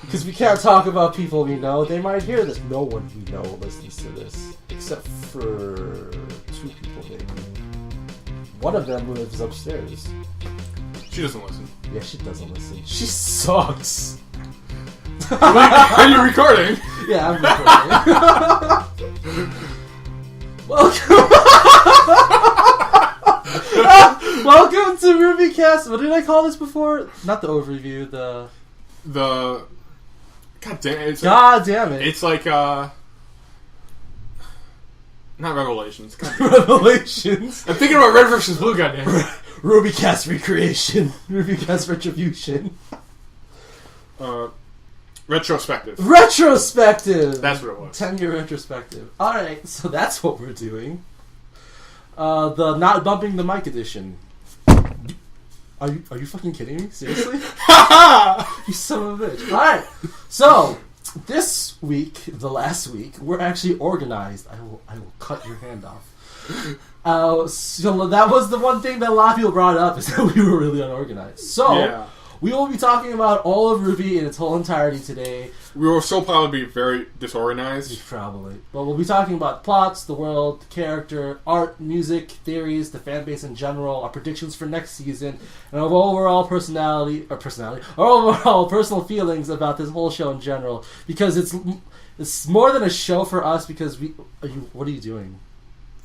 Because we can't talk about people we know. They might hear this. No one we know listens to this. Except for 2 people, maybe. One of them lives upstairs. She doesn't listen. Yeah, she doesn't listen. She sucks. Are you recording? Yeah, I'm recording. Welcome to RWBYCast. What did I call this before? Not the overview, the... God damn it. Damn it. It's like, not Revelations. Revelations. I'm thinking about Red vs. Blue, goddamn. RWBYCast Recreation. RWBYCast Retribution. Retrospective. Retrospective! That's what it was. 10-year retrospective. Alright, so that's what we're doing. The not bumping the mic edition. Are you fucking kidding me? Seriously? You son of a bitch. Alright, so this week, the last week, we're actually organized. I will cut your hand off. So that was the one thing that a lot of people brought up, is that we were really unorganized. So, yeah. We will be talking about all of RWBY in its whole entirety today. We will still probably be very disorganized. Probably. But we'll be talking about plots, the world, the character, art, music, theories, the fan base in general, our predictions for next season, and our overall our overall personal feelings about this whole show in general. Because it's more than a show for us, because what are you doing?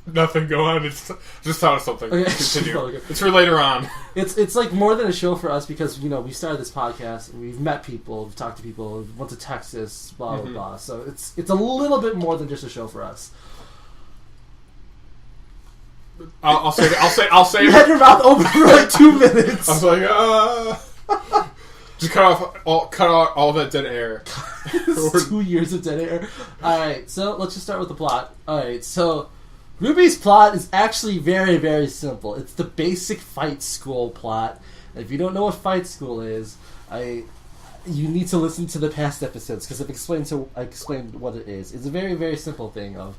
Nothing, go on. It's just thought of something. Okay. Continue. It's for later on. It's like more than a show for us, because we started this podcast and we've met people, we've talked to people, we went to Texas, blah blah blah. So it's a little bit more than just a show for us. I'll say. You had your mouth open for like 2 minutes. I was like, just cut out all that dead air. 2 years of dead air. All right, so let's just start with the plot. All right, so RWBY's plot is actually very, very simple. It's the basic fight school plot. And if you don't know what fight school is, you need to listen to the past episodes, because I explained what it is. It's a very, very simple thing of,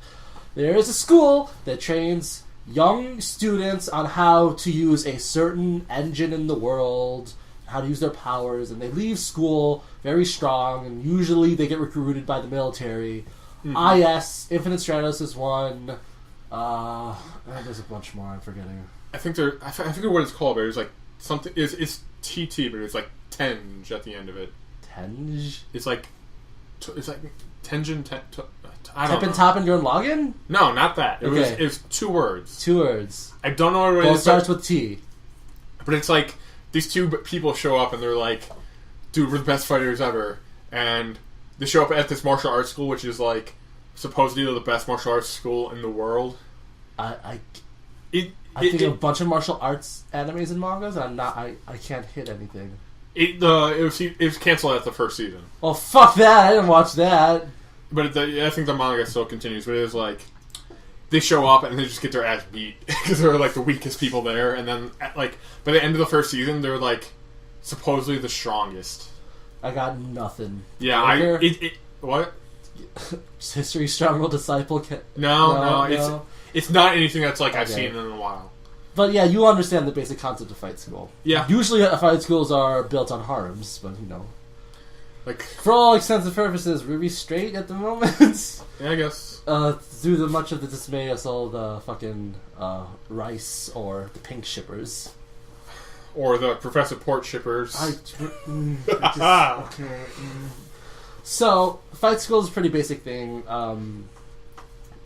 there is a school that trains young students on how to use a certain engine in the world, how to use their powers, and they leave school very strong, and usually they get recruited by the military. IS, Infinite Stratos is one. There's a bunch more I'm forgetting. I forget what it's called, but it's like something. It's TT, but it's like Tenge at the end of it. Tenge? It's like Tengen. I don't know. Toppen Gurn Login? No, not that. It Okay. was 2 words. 2 words. I don't know what it Both is. starts with T. But it's like these 2 people show up and they're like, "Dude, we're the best fighters ever," and they show up at this martial arts school, which is like supposedly the best martial arts school in the world. I think a bunch of martial arts animes and mangas, and I can't hit anything. It was canceled after the first season. Oh, fuck that! I didn't watch that. But I think the manga still continues. But it was like, they show up and they just get their ass beat because they're like the weakest people there. And then like by the end of the first season, they're like supposedly the strongest. I got nothing. Yeah, what? History Stronghold Disciple. No. It's not anything that's like I've seen in a while. But yeah, you understand the basic concept of fight school. Yeah. Usually fight schools are built on harems, but like, for all extensive purposes, RWBY's straight at the moment. Yeah, I guess. Through much of the dismay of all the fucking rice or the pink shippers. Or the Professor Port shippers. So, fight school is a pretty basic thing.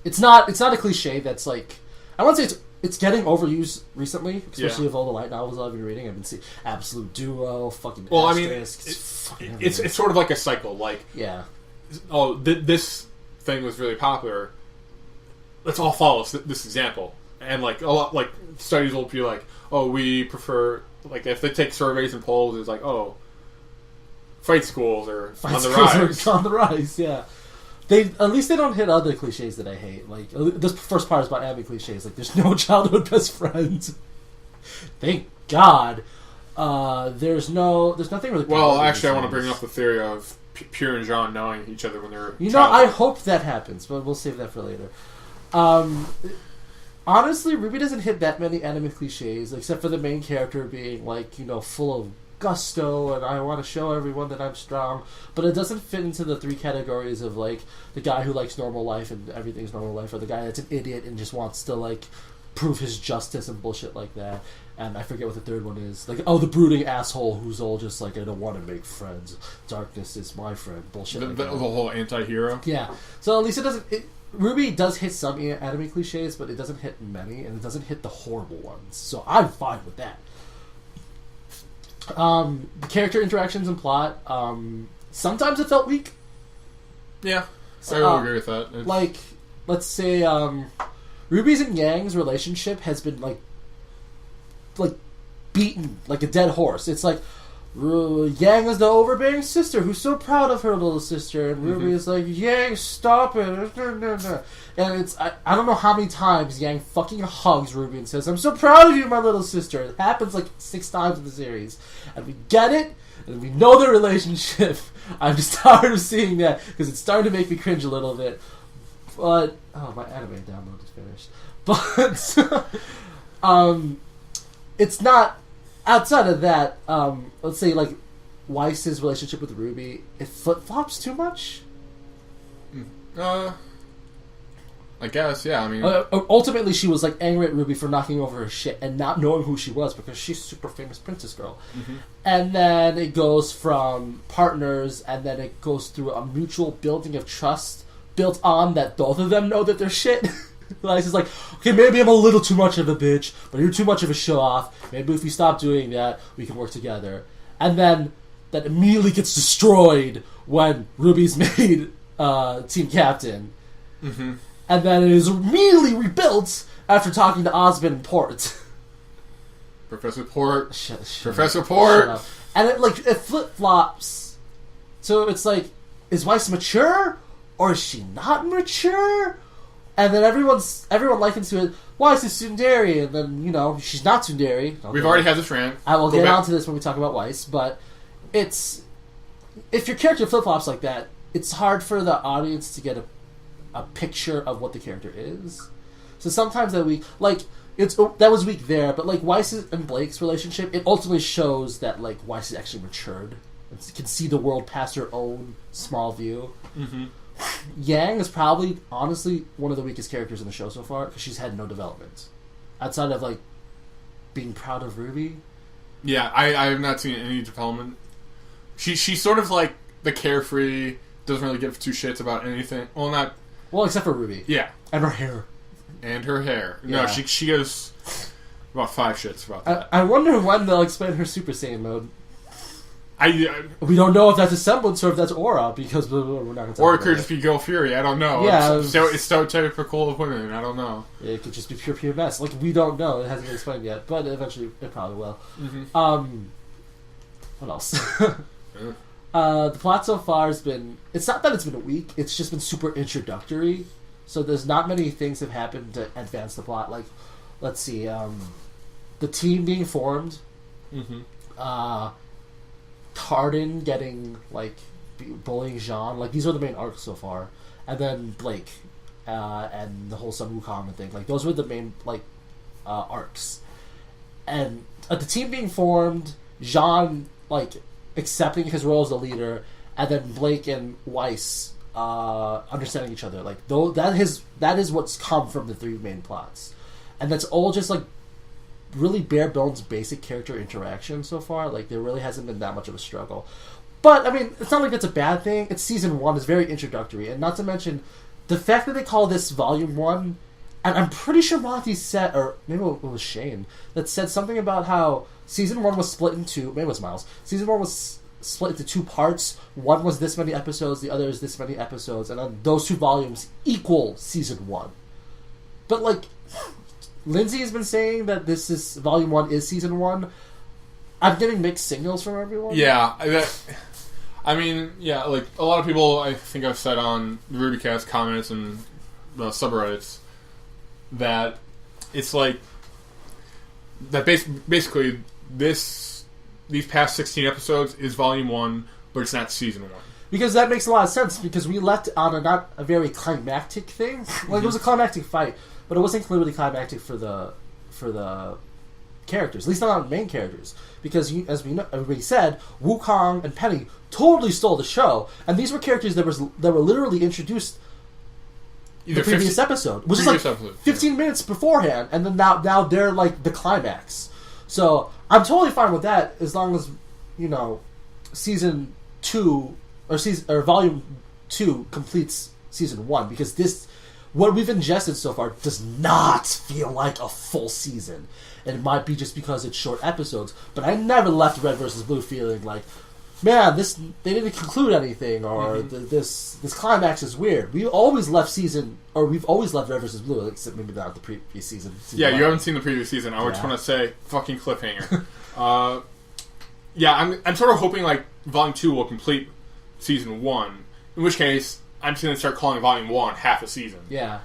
It's not a cliche that's like, I won't say it's getting overused recently, especially with all the light novels I've been reading. I've been seeing Absolute Duo, fucking Asterisk. It's sort of like a cycle. Like, this thing was really popular. Let's all follow this example. And like a lot, like studies will be like, oh, we prefer, like if they take surveys and polls, it's like, oh, fight schools are on the rise. On the rise, yeah. At least they don't hit other cliches that I hate. Like, this first part is about anime cliches. Like, there's no childhood best friends. Thank God. There's nothing really. Well, actually, I want to bring up the theory of Pure and Jean knowing each other when they're. I hope that happens, but we'll save that for later. Honestly, RWBY doesn't hit that many anime cliches, except for the main character being like, full of gusto and I want to show everyone that I'm strong, but it doesn't fit into the three categories of like the guy who likes normal life and everything's normal life, or the guy that's an idiot and just wants to like prove his justice and bullshit like that. And I forget what the third one is. Like, the brooding asshole who's all just like, I don't want to make friends. Darkness is my friend. Bullshit. The whole anti-hero. Yeah. So at least it doesn't. RWBY does hit some anime cliches, but it doesn't hit many, and it doesn't hit the horrible ones. So I'm fine with that. The character interactions and plot, sometimes it felt weak. Yeah, I will agree with that. Like, let's say, RWBY's and Yang's relationship has been like beaten like a dead horse. It's like Yang is the overbearing sister who's so proud of her little sister, and RWBY is like, Yang, stop it. And it's I don't know how many times Yang fucking hugs RWBY and says, I'm so proud of you, my little sister. It happens like 6 times in the series, and we get it, and we know their relationship. I'm just tired of seeing that because it's starting to make me cringe a little bit. But my anime download is finished. But it's not outside of that. Let's say like Weiss's relationship with RWBY, it flip flops too much. I guess, yeah. I mean, ultimately, she was like angry at RWBY for knocking over her shit and not knowing who she was because she's a super famous princess girl. And then it goes from partners, and then it goes through a mutual building of trust built on that both of them know that they're shit. Like, it's like, okay, maybe I'm a little too much of a bitch, but you're too much of a show-off. Maybe if we stop doing that, we can work together. And then that immediately gets destroyed when RWBY's made team captain. And then it is immediately rebuilt after talking to Osmond and Port. Professor Port. Professor Port. And it flip-flops. So it's like, is Weiss mature? Or is she not mature? And then everyone likens to it, why is this tsundere? And then, she's not tsundere. Okay. We've already had this rant. I will get onto this when we talk about Weiss, but if your character flip-flops like that, it's hard for the audience to get a picture of what the character is. So sometimes that week, that was weak there, but like Weiss and Blake's relationship, it ultimately shows that like Weiss is actually matured and can see the world past her own small view. Yang is probably, honestly, one of the weakest characters in the show so far, because she's had no development. Outside of, like, being proud of RWBY. Yeah, I have not seen any development. She's sort of like the carefree, doesn't really give 2 shits about anything. Well, except for RWBY. Yeah. And her hair. No, she gives about 5 shits about that. I wonder when they'll explain her Super Saiyan mode. We don't know if that's a semblance or if that's aura, because we're not going to. Or it could just be Go Fury. I don't know. Yeah, it's so typical of women. I don't know. Yeah, it could just be pure mess. Like, we don't know. It hasn't been explained yet, but eventually it probably will. What else? The plot so far has been. It's not that it's been weak. It's just been super introductory. So there's not many things that have happened to advance the plot. Like, let's see, the team being formed. Cardin getting, like, bullying Jean. Like, these are the main arcs so far. And then Blake, and the whole Sun Wukong thing. Like, those were the main, like, arcs. And the team being formed, Jean, like, accepting his role as the leader, and then Blake and Weiss understanding each other. Like, that is what's come from the 3 main plots. And that's all just, like, really bare bones basic character interaction so far. Like, there really hasn't been that much of a struggle. But, I mean, it's not like that's a bad thing. It's season 1, it's very introductory. And not to mention, the fact that they call this volume 1, and I'm pretty sure Monty said, or maybe it was Shane, that said something about how season 1 was split into, maybe it was Miles, season 1 was split into 2 parts. One was this many episodes, the other is this many episodes, and then those 2 volumes equal season 1. But, like, Lindsay has been saying that volume 1 is season 1. I'm getting mixed signals from everyone. Yeah, I mean, yeah, like, a lot of people, I think I've said on the RWBYcast comments and the subreddits, that it's like, that basically these past 16 episodes is volume 1, but it's not season 1. Because that makes a lot of sense, because we left on not a very climactic thing. Like, it was a climactic fight, but it wasn't clearly climactic for the characters, at least not on main characters, because as we know, everybody said, Wukong and Penny totally stole the show, and these were characters that were literally introduced the previous episode, which is like 15 minutes beforehand, and then now they're like the climax. So I'm totally fine with that as long as season 2 or volume 2 completes season 1, because what we've ingested so far does not feel like a full season. And it might be just because it's short episodes, but I never left Red vs. Blue feeling like, man, they didn't conclude anything, or this climax is weird. We've always left Red vs. Blue, except maybe not the previous season. Yeah, you haven't seen the previous season. I just want to say, fucking cliffhanger. I'm sort of hoping like Volume 2 will complete Season 1, in which case I'm just going to start calling Volume 1 half a season. Yeah.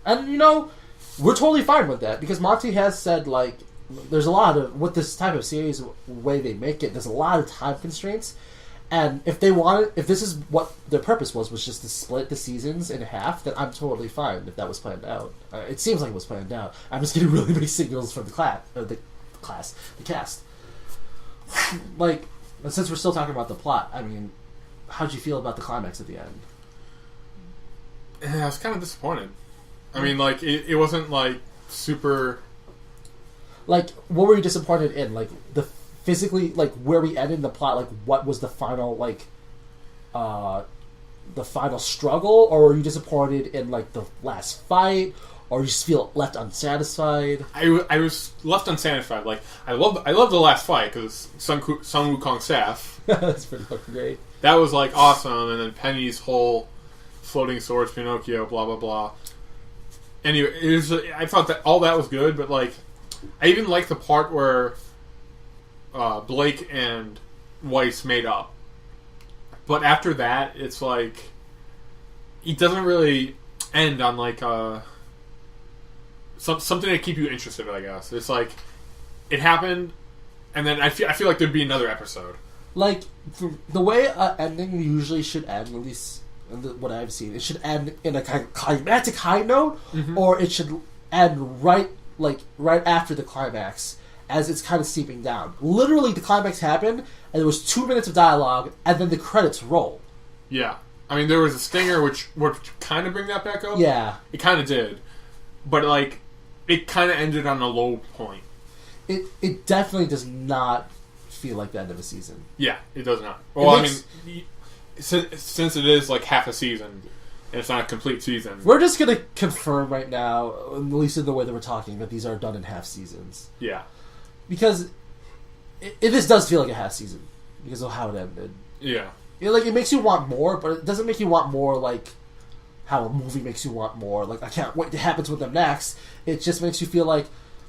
And we're totally fine with that, because Monty has said, like, there's a lot of, with this type of series, the way they make it, there's a lot of time constraints, and if this is what their purpose was just to split the seasons in half, then I'm totally fine if that was planned out. It seems like it was planned out. I'm just getting really big signals from the cast. Like, since we're still talking about the plot, I mean, how'd you feel about the climax at the end? I was kind of disappointed. I mean, like, it wasn't, like, super... Like, what were you disappointed in? Like, physically, like, where we ended the plot, like, what was the final, like, the final struggle? Or were you disappointed in, like, the last fight? Or you just feel left unsatisfied? I was left unsatisfied. Like, I love the last fight, because Sun Wukong's staff. That's pretty fucking great. That was, like, awesome, and then Penny's whole floating swords, Pinocchio, blah, blah, blah. Anyway, I thought that all that was good, but, like, I even liked the part where Blake and Weiss made up. But after that, it's like, it doesn't really end on, like, something to keep you interested, I guess. It's like, it happened, and then I feel like there'd be another episode. Like, the way an ending usually should end, at least what I've seen, it should end in a kind of climactic high note, or it should end right after the climax, as it's kind of seeping down. Literally, the climax happened, and there was 2 minutes of dialogue, and then the credits roll. Yeah. I mean, there was a stinger which would kind of bring that back up. Yeah. It kind of did. But, like, it kind of ended on a low point. It definitely does not feel like the end of a season. Yeah, it does not. Well, I mean, since it is, like, half a season, and it's not a complete season. We're just going to confirm right now, at least in the way that we're talking, that these are done in half seasons. Yeah. Because this does feel like a half season, because of how it ended. Yeah. It makes you want more, but it doesn't make you want more like how a movie makes you want more. Like, I can't wait to happens with them next. It just makes you feel like,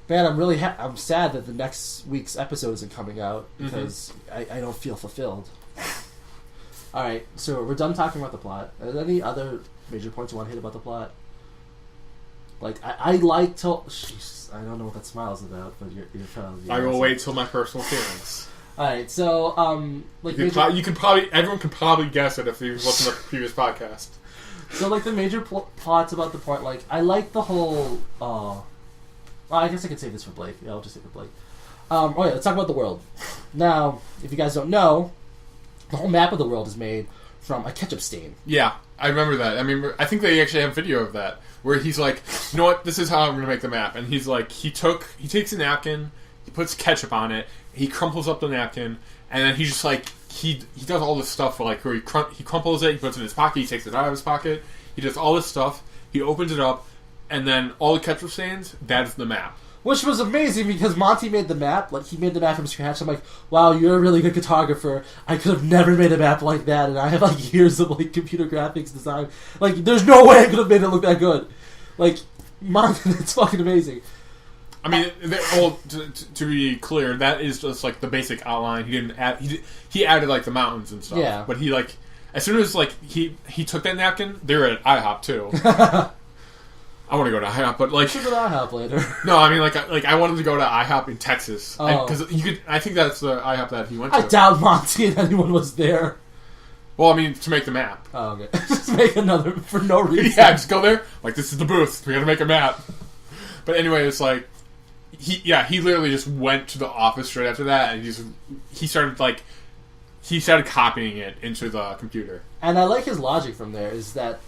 man, I'm sad that the next week's episode isn't coming out, because I don't feel fulfilled. Alright, so we're done talking about the plot. Are there any other major points you want to hit about the plot? Like, I like to... Jeez, I don't know what that smile is about, but you're probably... I will wait till my personal feelings. Alright, so, like... Everyone could probably guess it if you listened to the previous podcast. So, like, the major plots about the point, like, I like the whole... well, I guess I could save this for Blake. Yeah, I'll just save it for Blake. Let's talk about the world. Now, if you guys don't know, the whole map of the world is made from a ketchup stain. Yeah, I remember that. I mean, I think they actually have video of that, where he's like, you know what, this is how I'm going to make the map. And he's like, he takes a napkin, he puts ketchup on it, he crumples up the napkin, and then he's just like, he does all this stuff like where he crumples it, he puts it in his pocket, he takes it out of his pocket, he does all this stuff, he opens it up, and then all the ketchup stains, that is the map. Which was amazing, because Monty made the map. Like, he made the map from scratch. I'm like, wow, you're a really good cartographer. I could have never made a map like that, and I have, like, years of, like, computer graphics design. Like, there's no way I could have made it look that good. Like, Monty, it's fucking amazing. I mean, to be clear, that is just, like, the basic outline. He didn't add... He added, like, the mountains and stuff. Yeah. But he, like... As soon as, like, he took that napkin, they were at IHOP, too. I want to go to IHOP, but like... You should go to IHOP later. No, I mean, like I wanted to go to IHOP in Texas. Because I think that's the IHOP that he went to. I doubt Monty and anyone was there. Well, I mean, to make the map. Oh, okay. Just make another for no reason. Yeah, just go there. Like, this is the booth. We gotta make a map. But anyway, it's like... he literally just went to the office straight after that, and he started copying it into the computer. And I like his logic from there is that,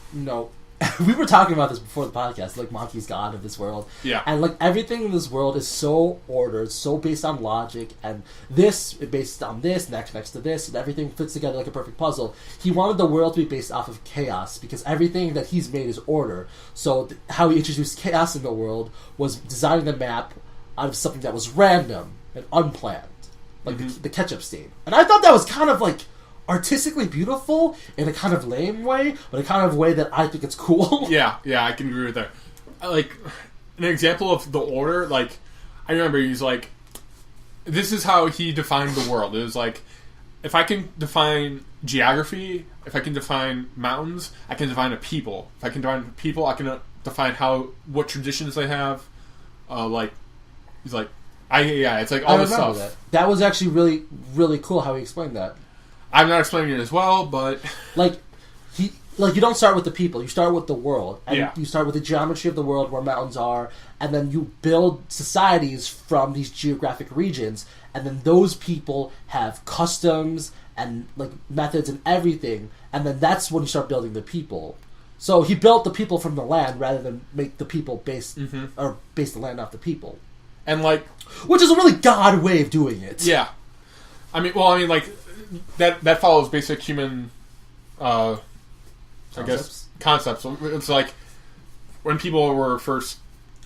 we were talking about this before the podcast, like Monty's god of this world. Yeah. And like everything in this world is so ordered, so based on logic, and this is based on this, next to this, and everything fits together like a perfect puzzle. He wanted the world to be based off of chaos, because everything that he's made is order. So how he introduced chaos in the world was designing the map out of something that was random and unplanned. Like the ketchup stain. And I thought that was kind of like artistically beautiful in a kind of lame way, but a kind of way that I think it's cool. Yeah, I can agree with that. Like, an example of the order, like, I remember he's like, this is how he defined the world. It was like, if I can define geography, if I can define mountains, I can define a people. If I can define people, I can define what traditions they have. He's like, it's like all this stuff. That was actually really, really cool how he explained that. I'm not explaining it as well, but you don't start with the people, you start with the world, and yeah. You start with the geometry of the world where mountains are, and then you build societies from these geographic regions, and then those people have customs and like methods and everything, and then that's when you start building the people. So he built the people from the land rather than make the people base the land off the people, and like, which is a really God way of doing it. Yeah, I mean, like. That follows basic human, concepts. It's like when people were first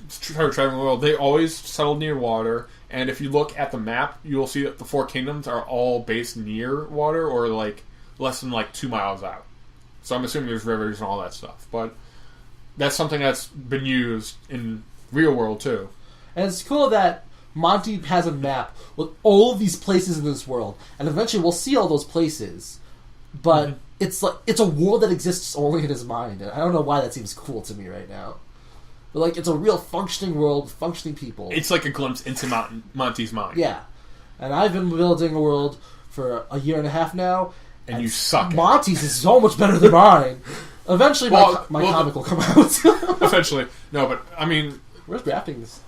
started traveling the world, they always settled near water. And if you look at the map, you'll see that the Four Kingdoms are all based near water, or like less than 2 miles out. So I'm assuming there's rivers and all that stuff. But that's something that's been used in real world too. And it's cool that Monty has a map with all of these places in this world, and eventually we'll see all those places. But it's a world that exists only in his mind, and I don't know why that seems cool to me right now. But it's a real functioning world, functioning people. It's like a glimpse into Monty's mind. Yeah, and I've been building a world for a year and a half now, and you suck. Monty's is so much better than mine. Eventually, my comic will come out. Eventually, no, but I mean, where's wrapping this?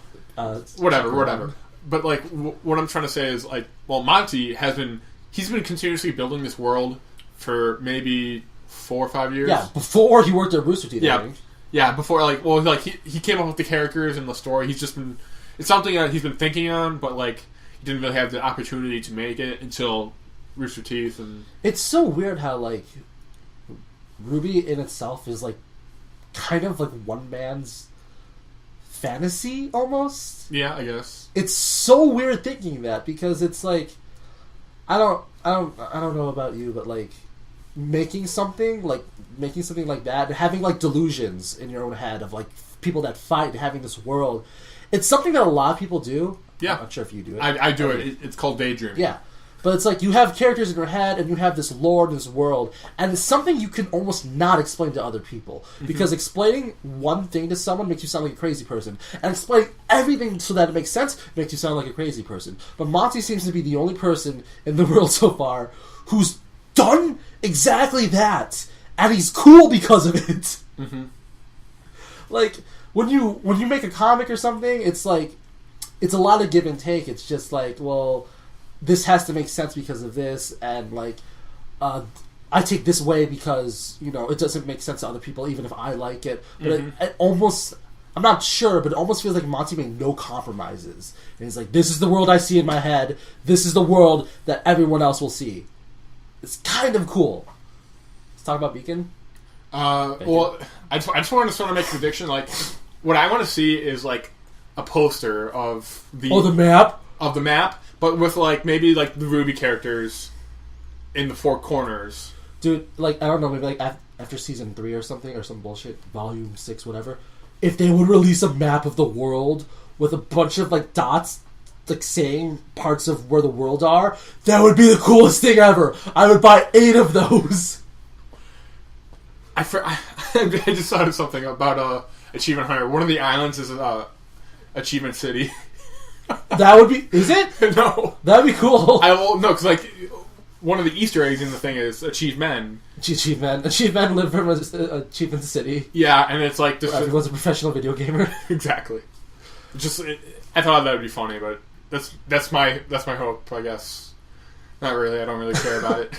Whatever. But what I'm trying to say is Monty he's been continuously building this world for maybe 4 or 5 years. Yeah, before he worked at Rooster Teeth. Yeah, before he came up with the characters and the story. He's just been, it's something that he's been thinking on, but he didn't really have the opportunity to make it until Rooster Teeth. And it's so weird how RWBY in itself is kind of one man's fantasy almost. Yeah, I guess it's so weird thinking that, because it's I don't know about you, but making something like that and having delusions in your own head of people that fight and having this world, it's something that a lot of people do. Yeah, I'm not sure if you do it. I do it. It's called daydreaming. Yeah. But it's you have characters in your head, and you have this lore in this world, and it's something you can almost not explain to other people. Because explaining one thing to someone makes you sound like a crazy person. And explaining everything so that it makes sense makes you sound like a crazy person. But Monty seems to be the only person in the world so far who's done exactly that. And he's cool because of it. When you make a comic or something, it's it's a lot of give and take. It's just this has to make sense because of this, and I take this way because it doesn't make sense to other people, even if I like it. But it almost, I'm not sure, but it almost feels like Monty made no compromises. And he's this is the world I see in my head. This is the world that everyone else will see. It's kind of cool. Let's talk about Beacon. Well, I just wanted to sort of make a prediction. What I want to see is a poster of the map. But with maybe the RWBY characters in the four corners. Dude, I don't know, maybe after season 3 or something, or some bullshit, volume 6, whatever. If they would release a map of the world with a bunch of dots saying parts of where the world are, that would be the coolest thing ever. I would buy 8 of those. I just thought of something about Achievement Hunter. One of the islands is Achievement City. That would be... Is it? No. That'd be cool. No, because one of the Easter eggs in the thing is Achievement. Achievement live from Achievement City. Yeah, and it's this... Everyone's a professional video gamer. Exactly. I thought that would be funny, but that's my hope, I guess. Not really. I don't really care about it.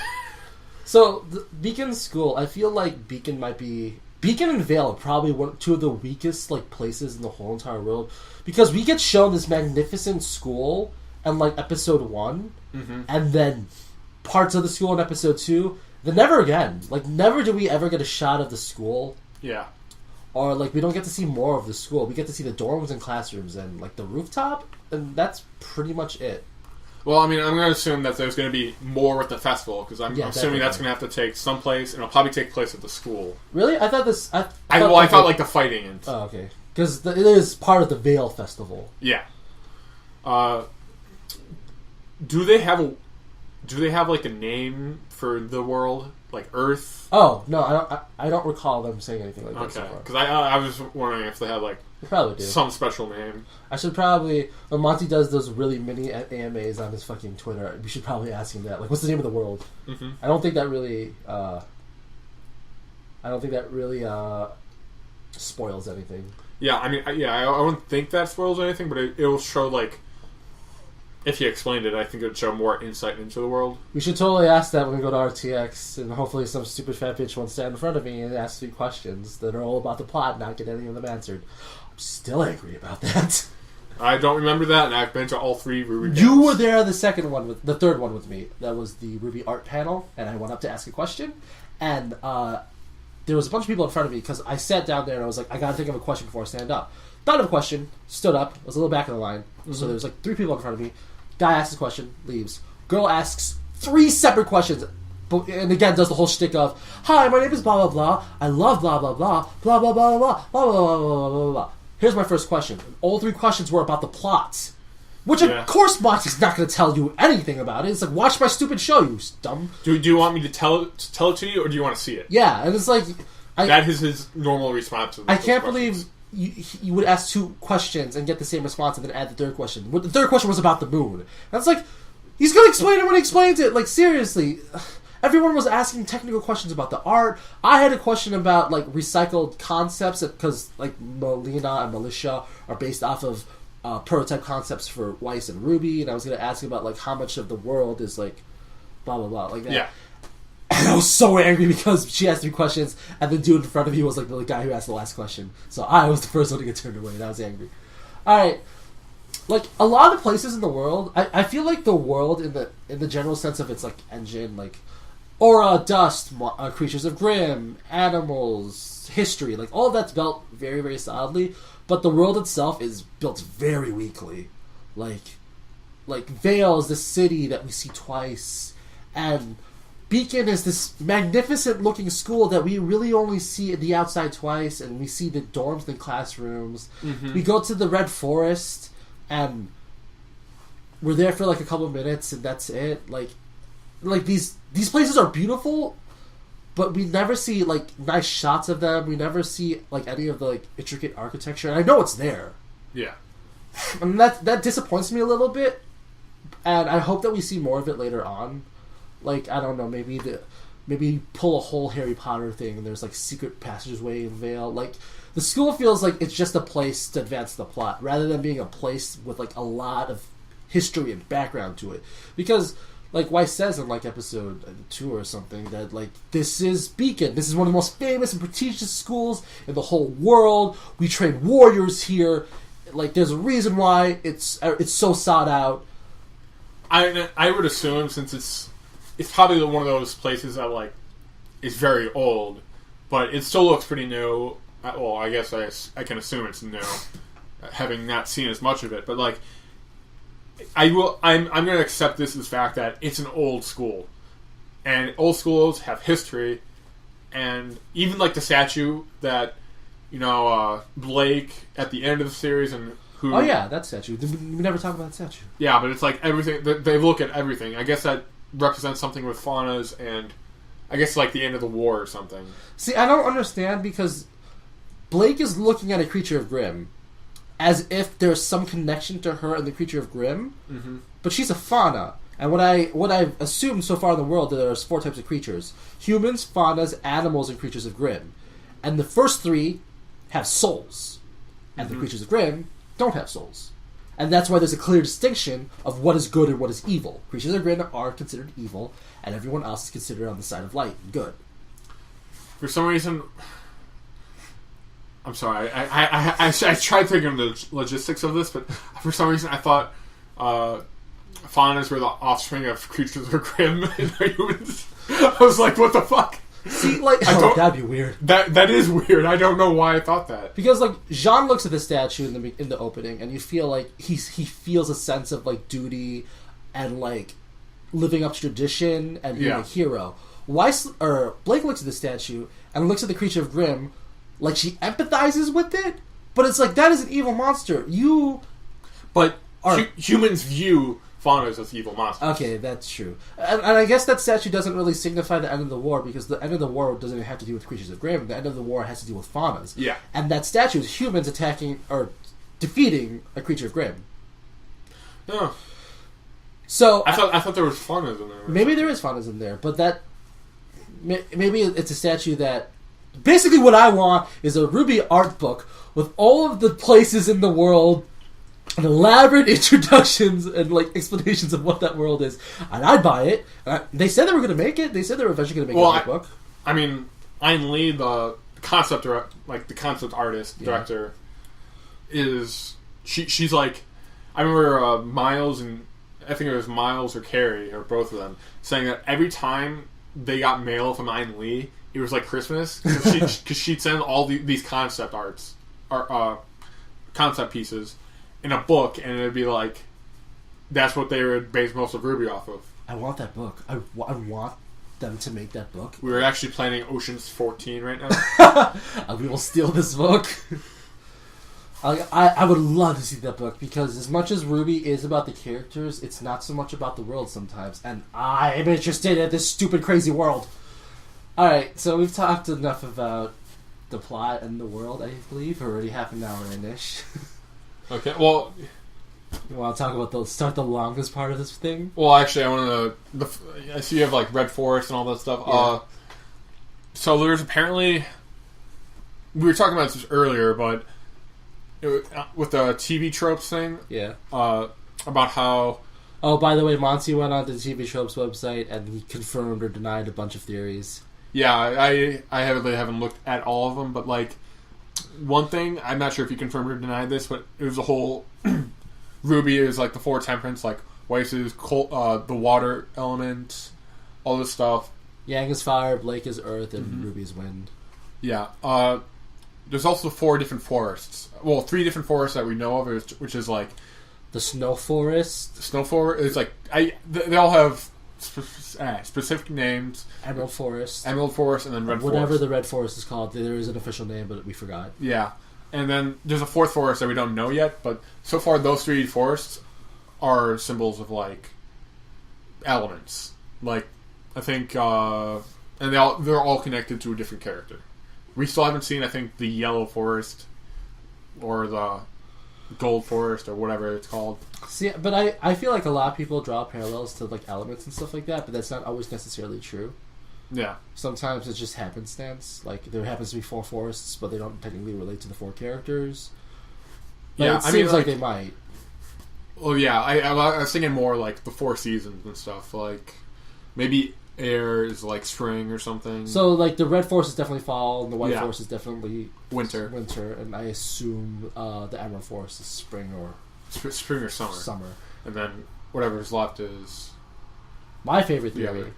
So, Beacon School, I feel like Beacon and Vale are probably two of the weakest like places in the whole entire world, because we get shown this magnificent school in like episode 1, and then parts of the school in episode 2. Then never again. Like, never do we ever get a shot of the school. Yeah. Or, like, we don't get to see more of the school. We get to see the dorms and classrooms and, like, the rooftop, and that's pretty much it. Well, I mean, I'm going to assume that there's going to be more with the festival, because I'm assuming that's going to have to take some place, and it'll probably take place at the school. Really? I thought this... I thought, like, the fighting and... Oh, okay. Because it is part of the Vale Festival. Yeah. Do they have, like, a name for the world? Like, Earth? Oh, no, I don't recall them saying anything like that so Okay, far. because I was wondering if they had, like, they probably do. Some special name. I should probably... When Monty does those really mini AMAs on his fucking Twitter, we should probably ask him that. Like, what's the name of the world? Mm-hmm. I don't think that really... spoils anything. Yeah, I mean, I don't think that spoils anything, but it will show, like... If he explained it, I think it would show more insight into the world. We should totally ask that when we go to RTX, and hopefully some stupid fat bitch won't stand in front of me and ask 3 questions that are all about the plot and not get any of them answered. I'm still angry about that. I don't remember that, and I've been to all 3 RWBY games. You were there the third one with me. That was the RWBY art panel, and I went up to ask a question, and there was a bunch of people in front of me, because I sat down there and I was like, I gotta think of a question before I stand up. Thought of a question, stood up, was a little back in the line, so there was like 3 people in front of me. Guy asks a question, leaves. Girl asks 3 separate questions, and again does the whole shtick of, "Hi, my name is blah blah blah. I love blah blah blah blah blah blah blah blah blah blah blah blah blah." Here's my first question. All 3 questions were about the plot, which of course Monty's not going to tell you anything about it. It's like, watch my stupid show, you dumb. Do you want me to tell it to you, or do you want to see it? Yeah, and it's like that is his normal response. I can't believe. You would ask 2 questions and get the same response and then add the 3rd question. The 3rd question was about the moon. That's like, he's going to explain it when he explains it. Like, seriously. Everyone was asking technical questions about the art. I had a question about, like, recycled concepts because, like, Melina and Militia are based off of prototype concepts for Weiss and Ruby. And I was going to ask about, like, how much of the world is, like, blah, blah, blah. Like that. Yeah. And I was so angry because she asked 3 questions, and the dude in front of me was like the guy who asked the last question. So I was the first one to get turned away, and I was angry. Alright. Like, a lot of the places in the world, I feel like the world in the general sense of its, like, engine, like, aura, dust, creatures of Grimm, animals, history, like, all of that's built very, very solidly, but the world itself is built very weakly. Like Vale is the city that we see twice, and Beacon is this magnificent-looking school that we really only see at the outside twice, and we see the dorms and classrooms. Mm-hmm. We go to the Red Forest, and we're there for like a couple of minutes, and that's it. Like these places are beautiful, but we never see like nice shots of them. We never see like any of the like intricate architecture. And I know it's there. Yeah, and that disappoints me a little bit, and I hope that we see more of it later on. Like, I don't know, maybe pull a whole Harry Potter thing and there's, like, secret passageway in Vale. Like, the school feels like it's just a place to advance the plot, rather than being a place with, like, a lot of history and background to it. Because, like Weiss says in, like, episode 2 or something, that, like, this is Beacon. This is one of the most famous and prestigious schools in the whole world. We train warriors here. Like, there's a reason why it's so sought out. I would assume, since it's probably one of those places that, like, is very old, but it still looks pretty new. Well, I guess I can assume it's new, having not seen as much of it. But, like, I'm going to accept this as fact that it's an old school. And old schools have history, and even, like, the statue that, Blake, at the end of the series, and who... Oh, yeah, that statue. We never talk about that statue. Yeah, but it's, like, everything... They look at everything. I guess that represents something with faunas, and I guess like the end of the war or something. See, I don't understand, because Blake is looking at a creature of Grimm as if there's some connection to her and the creature of Grimm, but she's a fauna. And what I've assumed so far in the world, that there's 4 types of creatures: humans, faunas, animals, and creatures of Grimm. And the first 3 have souls, and the creatures of Grimm don't have souls. And that's why there's a clear distinction of what is good and what is evil. Creatures of Grimm are considered evil, and everyone else is considered on the side of light and good. For some reason, I'm sorry, I tried thinking of the logistics of this, but for some reason I thought faunas were the offspring of creatures of Grimm and humans. I was like, what the fuck? See, like, that'd be weird. That is weird. I don't know why I thought that. Because, like, Jean looks at the statue in the opening, and you feel like he feels a sense of, like, duty and, like, living up to tradition and being a hero. Blake looks at the statue and looks at the creature of Grimm like she empathizes with it, but it's like, that is an evil monster. Humans view faunas as evil monsters. Okay, that's true. And I guess that statue doesn't really signify the end of the war, because the end of the war doesn't have to do with creatures of Grimm. The end of the war has to do with faunas. Yeah. And that statue is humans attacking or defeating a creature of Grimm. No. So I thought there was faunas in there. Maybe there is faunas in there, but that maybe it's a statue that... Basically what I want is a RWBY art book with all of the places in the world and elaborate introductions and, like, explanations of what that world is, and I'd buy it. They said they were going to make it. They said they were eventually going to make a book. I mean, Ian Lee, the concept artist director, is she's like, I remember Miles and I think it was Miles or Carrie or both of them saying that every time they got mail from Ian Lee, it was like Christmas, because she'd send all these concept arts, concept pieces, in a book, and it'd be like, that's what they would base most of RWBY off of. I want that book. I want them to make that book. We were actually planning Ocean's 14 right now. We will steal this book. I would love to see that book, because as much as RWBY is about the characters, it's not so much about the world sometimes, and I'm interested in this stupid, crazy world. Alright, so we've talked enough about the plot and the world, I believe. We're already half an hour in-ish. Okay, well... You want to talk about start the longest part of this thing? Well, actually, I want to... I see you have, like, Red Forest and all that stuff. Yeah. So there's apparently... We were talking about this earlier, but... with the TV tropes thing... Yeah. About how... Oh, by the way, Monty went on to the TV Tropes website, and he confirmed or denied a bunch of theories. Yeah, I haven't looked at all of them, but, like... One thing, I'm not sure if you confirmed or denied this, but it was a whole... RWBY is like the four temperaments, like Weiss is cold, the water element, all this stuff. Yang is fire, Blake is earth, and RWBY is wind. Yeah. There's also 4 different forests. Well, 3 different forests that we know of, which is like... The snow forest. The snow forest is like... They all have specific names. Emerald Forest. Emerald Forest, and then Red Forest. Whatever the Red Forest is called. There is an official name, but we forgot. Yeah. And then there's a 4th forest that we don't know yet, but so far those 3 forests are symbols of, like, elements. Like, I think, and they're all connected to a different character. We still haven't seen, I think, the yellow forest or the gold forest or whatever it's called. See, but I feel like a lot of people draw parallels to, like, elements and stuff like that, but that's not always necessarily true. Yeah. Sometimes it's just happenstance. Like, there happens to be 4 forests, but they don't technically relate to the 4 characters. But yeah, it seems like they might. Well, yeah, I was thinking more like the 4 seasons and stuff. Like, maybe air is like spring or something. So, like, the red forest is definitely fall, and the white forest is definitely winter, and I assume the emerald forest is spring or summer. And then whatever's left is my favorite theory.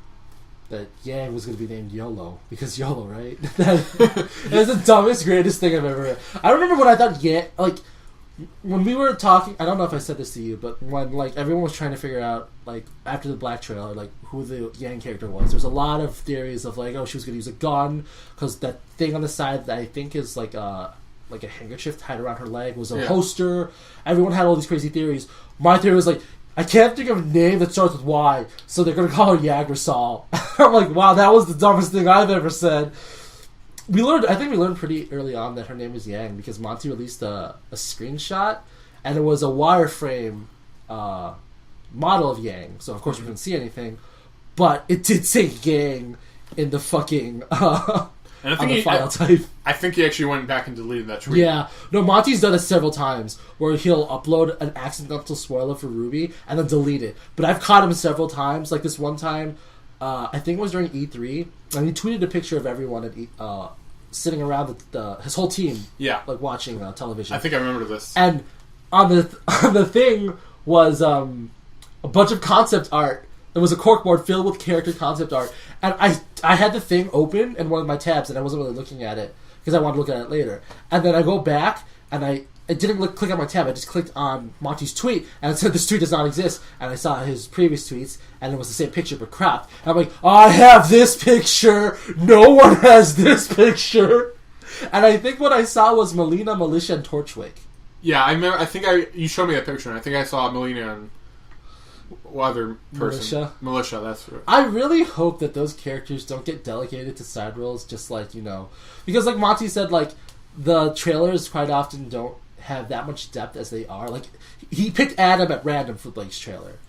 That Yang was going to be named YOLO. Because YOLO, right? That's the dumbest, greatest thing I've ever read. I remember when I thought like, when we were talking, I don't know if I said this to you, but when, like, everyone was trying to figure out, like, after the Black trailer, like, who the Yang character was, there was a lot of theories of, like, oh, she was going to use a gun, because that thing on the side that I think is, like a handkerchief tied around her leg was a poster. Everyone had all these crazy theories. My theory was, like, I can't think of a name that starts with Y, so they're going to call her Yaggersall. I'm like, wow, that was the dumbest thing I've ever said. I think we learned pretty early on that her name is Yang, because Monty released a screenshot, and it was a wireframe model of Yang, so of course we couldn't see anything, but it did say Yang in the fucking And on the file type. I think he actually went back and deleted that tweet. Yeah. No, Monty's done it several times where he'll upload an accidental spoiler for RWBY and then delete it. But I've caught him several times. Like this one time, I think it was during E3, and he tweeted a picture of everyone at sitting around his whole team. Yeah. Like watching television. I think I remember this. And on the thing was a bunch of concept art. There was a corkboard filled with character concept art. And I had the thing open in one of my tabs, and I wasn't really looking at it because I wanted to look at it later. And then I go back, and I didn't click on my tab. I just clicked on Monty's tweet, and it said this tweet does not exist. And I saw his previous tweets, and it was the same picture but cropped. And I'm like, I have this picture. No one has this picture. And I think what I saw was Melina, Militia, and Torchwick. Yeah, I remember. I think you showed me that picture, and I think I saw Melina and other person. Militia, that's right. I really hope that those characters don't get delegated to side roles, just like, because like Monty said, like, the trailers quite often don't have that much depth as they are. Like, he picked Adam at random for Blake's trailer.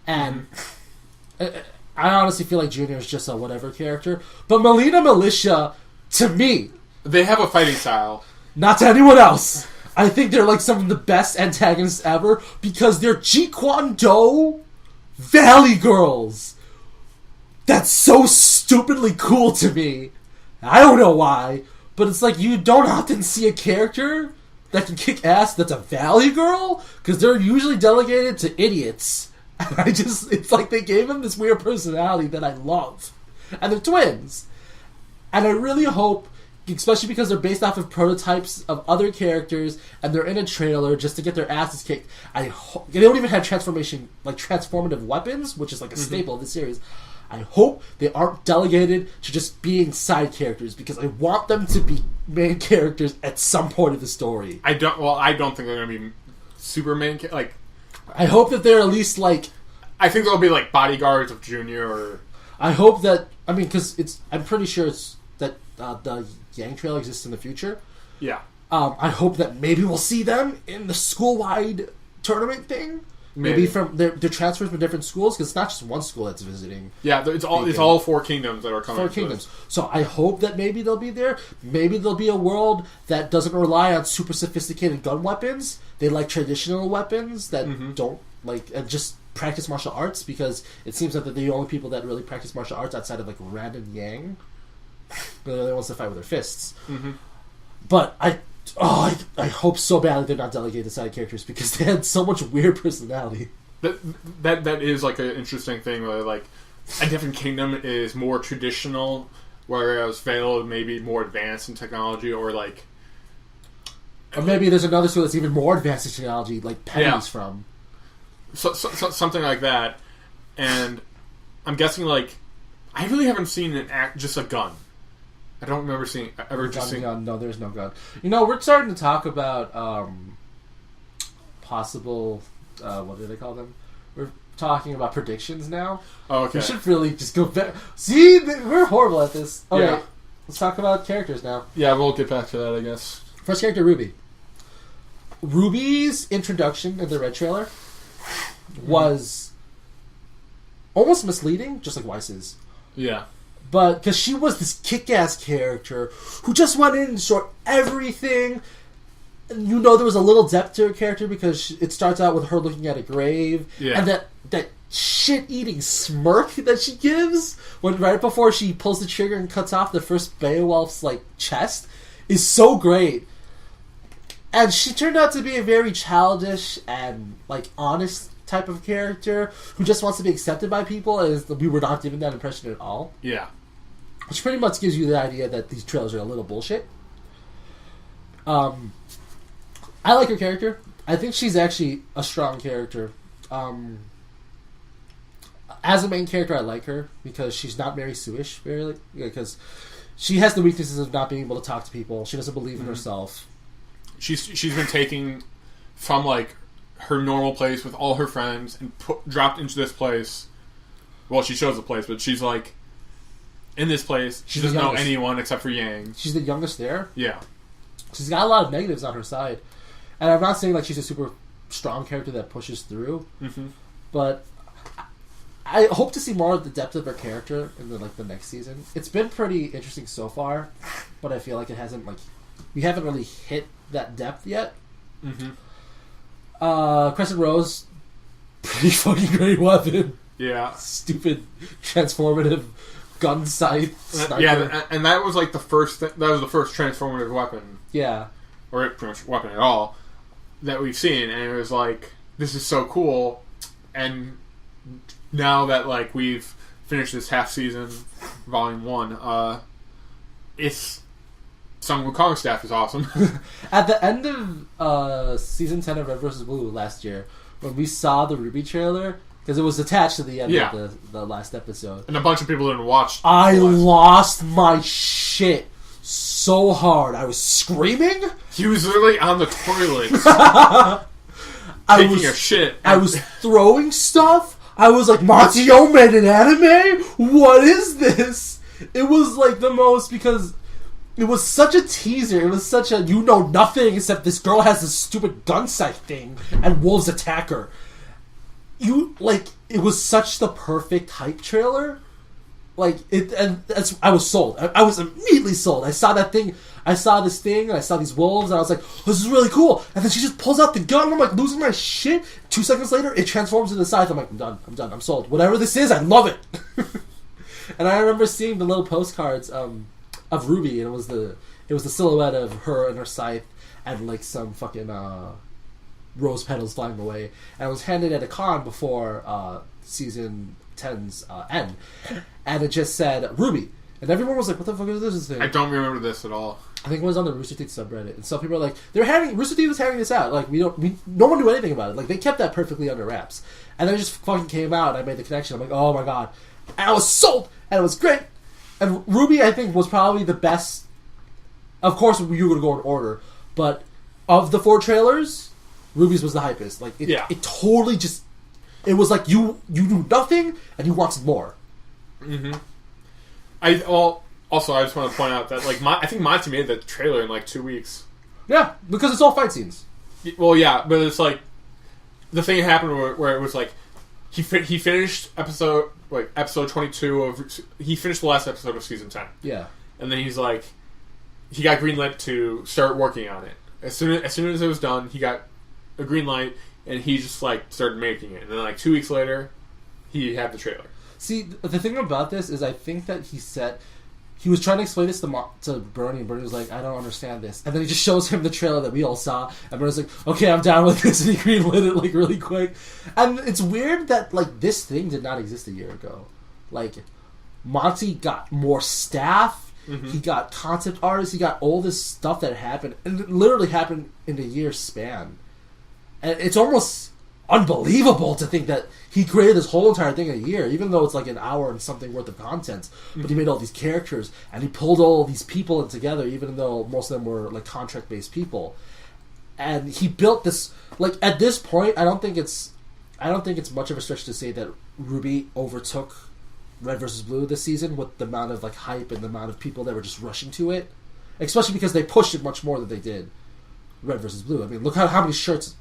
And I honestly feel like Junior is just a whatever character. But Melina, Militia, to me... They have a fighting style. Not to anyone else. I think they're like some of the best antagonists ever because they're Jeet Kune Do Valley Girls. That's so stupidly cool to me. I don't know why, but it's like you don't often see a character that can kick ass that's a Valley Girl because they're usually delegated to idiots. And it's like they gave them this weird personality that I love. And they're twins. And I really hope, especially because they're based off of prototypes of other characters, and they're in a trailer just to get their asses kicked. They don't even have transformative weapons, which is like a staple of the series. I hope they aren't delegated to just being side characters because I want them to be main characters at some point of the story. I don't think they're going to be super main. I hope that they're at least like. I think they'll be like bodyguards of Junior. Or I hope that because I'm pretty sure it's that the Yang Trail exists in the future. Yeah. I hope that maybe we'll see them in the school-wide tournament thing. Maybe from their transfers from different schools, because it's not just one school that's visiting. Yeah, it's all 4 kingdoms that are coming. 4 kingdoms. So I hope that maybe they'll be there. Maybe there'll be a world that doesn't rely on super sophisticated gun weapons. They like traditional weapons that don't and just practice martial arts, because it seems that they're the only people that really practice martial arts outside of like random Yang. They're the only ones that fight with their fists. But I hope so badly they're not delegated to side characters because they had so much weird personality. That is like an interesting thing where like a different kingdom is more traditional, whereas Vale may be more advanced in technology, or maybe there's another school that's even more advanced in technology, like Penny's from. So something like that, and I'm guessing like I really haven't seen just a gun. I don't remember seeing gun. No, there's no gun. We're starting to talk about possible. What do they call them? We're talking about predictions now. Oh, okay. We should really just go back. See, we're horrible at this. Okay, yeah. Let's talk about characters now. Yeah, we'll get back to that, I guess. First character, RWBY. RWBY's introduction in the Red trailer was almost misleading, just like Weiss's. Yeah. But because she was this kick-ass character who just went in and showed everything. And there was a little depth to her character because it starts out with her looking at a grave. Yeah. And that shit-eating smirk that she gives right before she pulls the trigger and cuts off the first Beowulf's chest is so great. And she turned out to be a very childish and honest type of character who just wants to be accepted by people, as we were not given that impression at all. Yeah. Which pretty much gives you the idea that these trailers are a little bullshit. I like her character. I think she's actually a strong character. As a main character, I like her because she's not Mary Sue-ish, because she has the weaknesses of not being able to talk to people. She doesn't believe in herself. She's been taken from her normal place with all her friends and dropped into this place. Well, she shows the place, but she's in this place. She doesn't know anyone except for Yang. She's the youngest there. Yeah. She's got a lot of negatives on her side. And I'm not saying she's a super strong character that pushes through. But I hope to see more of the depth of her character in the next season. It's been pretty interesting so far, but I feel like it hasn't we haven't really hit that depth yet. Crescent Rose, pretty fucking great weapon. Yeah, stupid transformative gun scythe sniper. Yeah, and that was like the first. That was the first transformative weapon. Yeah, or pretty much weapon at all that we've seen, and it was like, this is so cool. And now that like we've finished this half season, volume 1, it's Sung Wukong's staff is awesome. At the end of season 10 of Red vs. Blue last year, when we saw the RWBY trailer, because it was attached to the end of the last episode, and a bunch of people didn't watch. I lost my shit so hard. I was screaming. He was literally on the toilet, taking a shit. I was throwing stuff. I was like, Matsuo made an anime? What is this? It was like the most, because it was such a teaser. It was such a, you know nothing except this girl has this stupid gun sight thing and wolves attack her. It was such the perfect hype trailer. I was sold. I was immediately sold. I saw that thing. I saw this thing, and I saw these wolves, and I was like, this is really cool. And then she just pulls out the gun, and I'm like, losing my shit. 2 seconds later, it transforms into the scythe. I'm like, I'm done, I'm sold. Whatever this is, I love it. And I remember seeing the little postcards of RWBY, and it was the silhouette of her and her scythe, and like some fucking rose petals flying away. And it was handed at a con before season 10's end, and it just said RWBY. And everyone was like, what the fuck is this thing? I don't remember this at all. I think it was on the Rooster Teeth subreddit. And some people are like, Rooster Teeth was having this out. Like, no one knew anything about it. Like, they kept that perfectly under wraps. And then it just fucking came out, and I made the connection. I'm like, oh my god. And I was sold! And it was great! And RWBY, I think, was probably the best. Of course, you would go in order. But of the 4 trailers, RWBY's was the hypest. Like, it totally just... It was like, you knew nothing, and you wanted more. Mm-hmm. Also, I just want to point out that I think Monty made the trailer in 2 weeks. Yeah, because it's all fight scenes. Well, yeah, but it's like the thing happened where it was like he finished episode 22 of he finished the last episode of season 10. Yeah, and then he's like he got green light to start working on it. As soon as it was done, he got a green light and he just started making it. And then 2 weeks later, he had the trailer. See, the thing about this is I think that he was trying to explain this to Bernie, and Bernie was like, I don't understand this. And then he just shows him the trailer that we all saw, and Bernie's like, okay, I'm down with this, and he greenlit it really quick. And it's weird that this thing did not exist a year ago. Monty got more staff, he got concept artists, he got all this stuff that happened, and it literally happened in a year's span. And it's almost unbelievable to think that he created this whole entire thing in a year, even though it's an hour and something worth of content. But he made all these characters, and he pulled all these people in together, even though most of them were contract-based people. And he built this. At this point, I don't think it's much of a stretch to say that RWBY overtook Red vs. Blue this season with the amount of hype and the amount of people that were just rushing to it, especially because they pushed it much more than they did Red vs. Blue. I mean, look how many shirts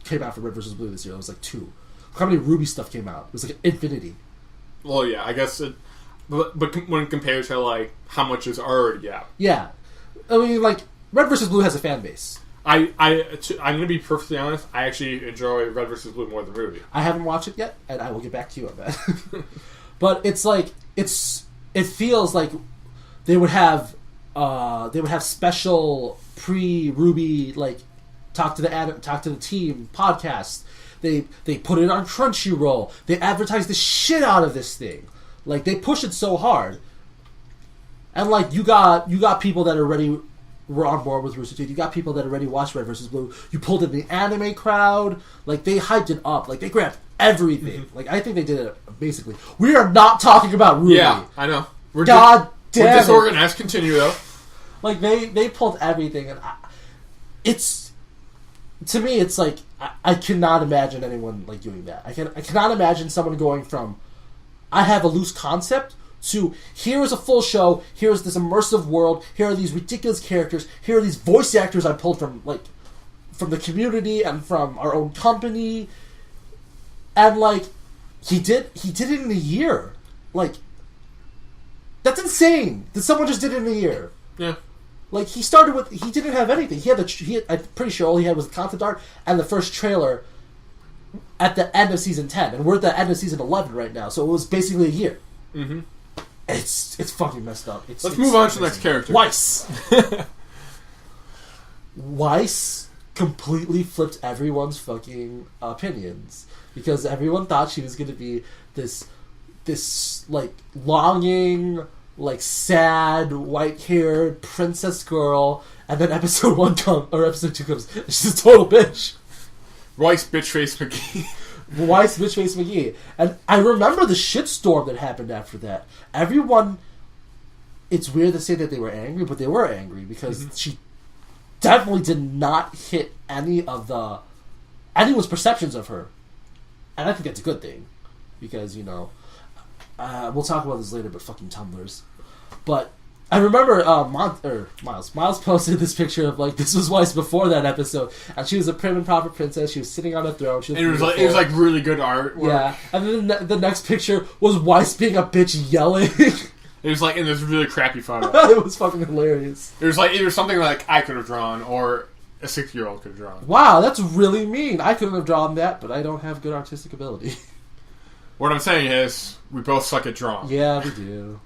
came out for Red vs. Blue this year. It was 2. Look how many RWBY stuff came out. It was infinity. Well, yeah, I guess it, but when compared to how much is already out. Yeah, I mean, Red vs. Blue has a fan base. I'm going to be perfectly honest. I actually enjoy Red vs. Blue more than RWBY. I haven't watched it yet, and I will get back to you on that. But it's it feels like they would have special pre-RWBY talk to the team podcast. They put it on Crunchyroll. They advertise the shit out of this thing. They push it so hard. And you got people that already were on board with Rooster Teeth. You got people that already watched Red vs. Blue. You pulled in the anime crowd. They hyped it up. They grabbed everything. I think they did it basically. We are not talking about RWBY. Yeah, I know. We're disorganized. Continue though. They pulled everything, and to me, it's I cannot imagine anyone doing that. I cannot imagine someone going from I have a loose concept to here is a full show, here is this immersive world, here are these ridiculous characters, here are these voice actors I pulled from the community and from our own company, and He did it in a year. Like, that's insane that someone just did it in a year. Yeah. Like, he didn't have anything. I'm pretty sure all he had was the concept art and the first trailer at the end of season 10. And we're at the end of season 11 right now, so it was basically a year. Mm-hmm. It's fucking messed up. Let's move on to the next character. Weiss. Weiss completely flipped everyone's fucking opinions. Because everyone thought she was going to be this, like, longing, like, sad, white-haired princess girl. And then episode 2 comes, and she's a total bitch. Weiss Bitchface McGee. Weiss Bitchface McGee. And I remember the shitstorm that happened after that. Everyone... It's weird to say that they were angry, but they were angry because she definitely did not hit anyone's perceptions of her. And I think that's a good thing. Because, we'll talk about this later, but fucking Tumblrs. But I remember Miles posted this picture of, like, this was Weiss before that episode. And she was a prim and proper princess. She was sitting on a throne. She was it was like really good art. Yeah. And then the next picture was Weiss being a bitch yelling. It was like in this really crappy photo. It was fucking hilarious. It was like either something like I could have drawn or a 6-year-old could have drawn. Wow, that's really mean. I couldn't have drawn that, but I don't have good artistic ability. What I'm saying is, we both suck at drawing. Yeah, we do.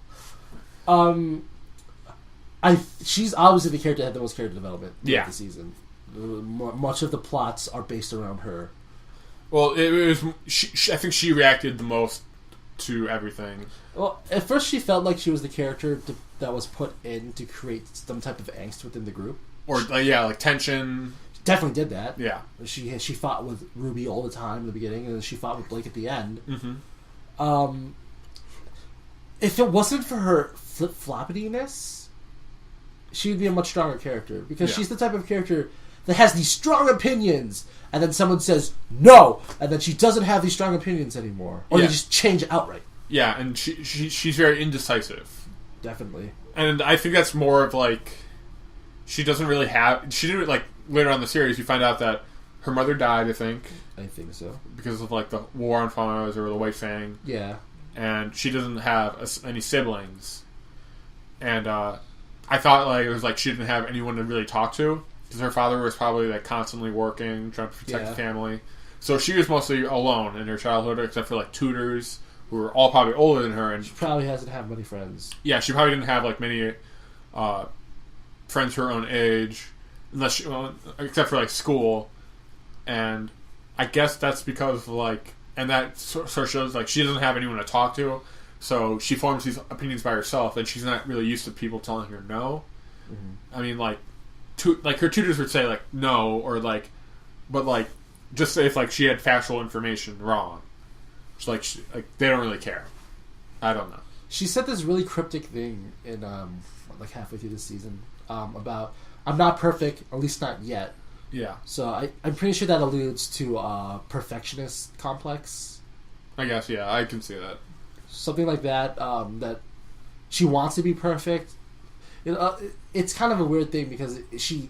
She's obviously the character that had the most character development of the season. Much of the plots are based around her. Well, it was. I think she reacted the most to everything. Well, at first she felt like she was the character that was put in to create some type of angst within the group. Or, like tension. She definitely did that. Yeah. She fought with Ruby all the time in the beginning, and then she fought with Blake at the end. Mm-hmm. If it wasn't for her flip-floppiness, she'd be a much stronger character. Because she's the type of character that has these strong opinions, and then someone says, no! And then she doesn't have these strong opinions anymore. Or they just change outright. Yeah, and she's very indecisive. Definitely. And I think that's more of, like... She didn't, like, later on in the series, you find out that her mother died, I think. I think so. Because of, like, the War on Farms or the White Fang. Yeah. And she doesn't have any siblings. And, I thought, like, it was like she didn't have anyone to really talk to. Because her father was probably, like, constantly working, trying to protect the family. So she was mostly alone in her childhood, except for, like, tutors who were all probably older than her. And she probably hasn't had many friends. Yeah, she probably didn't have, like, many friends her own age, except for, like, school. And I guess that's because, like... And that sort of shows, like, she doesn't have anyone to talk to. So she forms these opinions by herself, and she's not really used to people telling her no. Mm-hmm. I mean, like her tutors would say, like, no, or, like... But, like, just if, like, she had factual information wrong. It's like, they don't really care. I don't know. She said this really cryptic thing in, like, halfway through this season about, I'm not perfect, at least not yet. Yeah. So I'm pretty sure that alludes to perfectionist complex. I guess, yeah, I can see that. Something like that, that she wants to be perfect. It's kind of a weird thing because she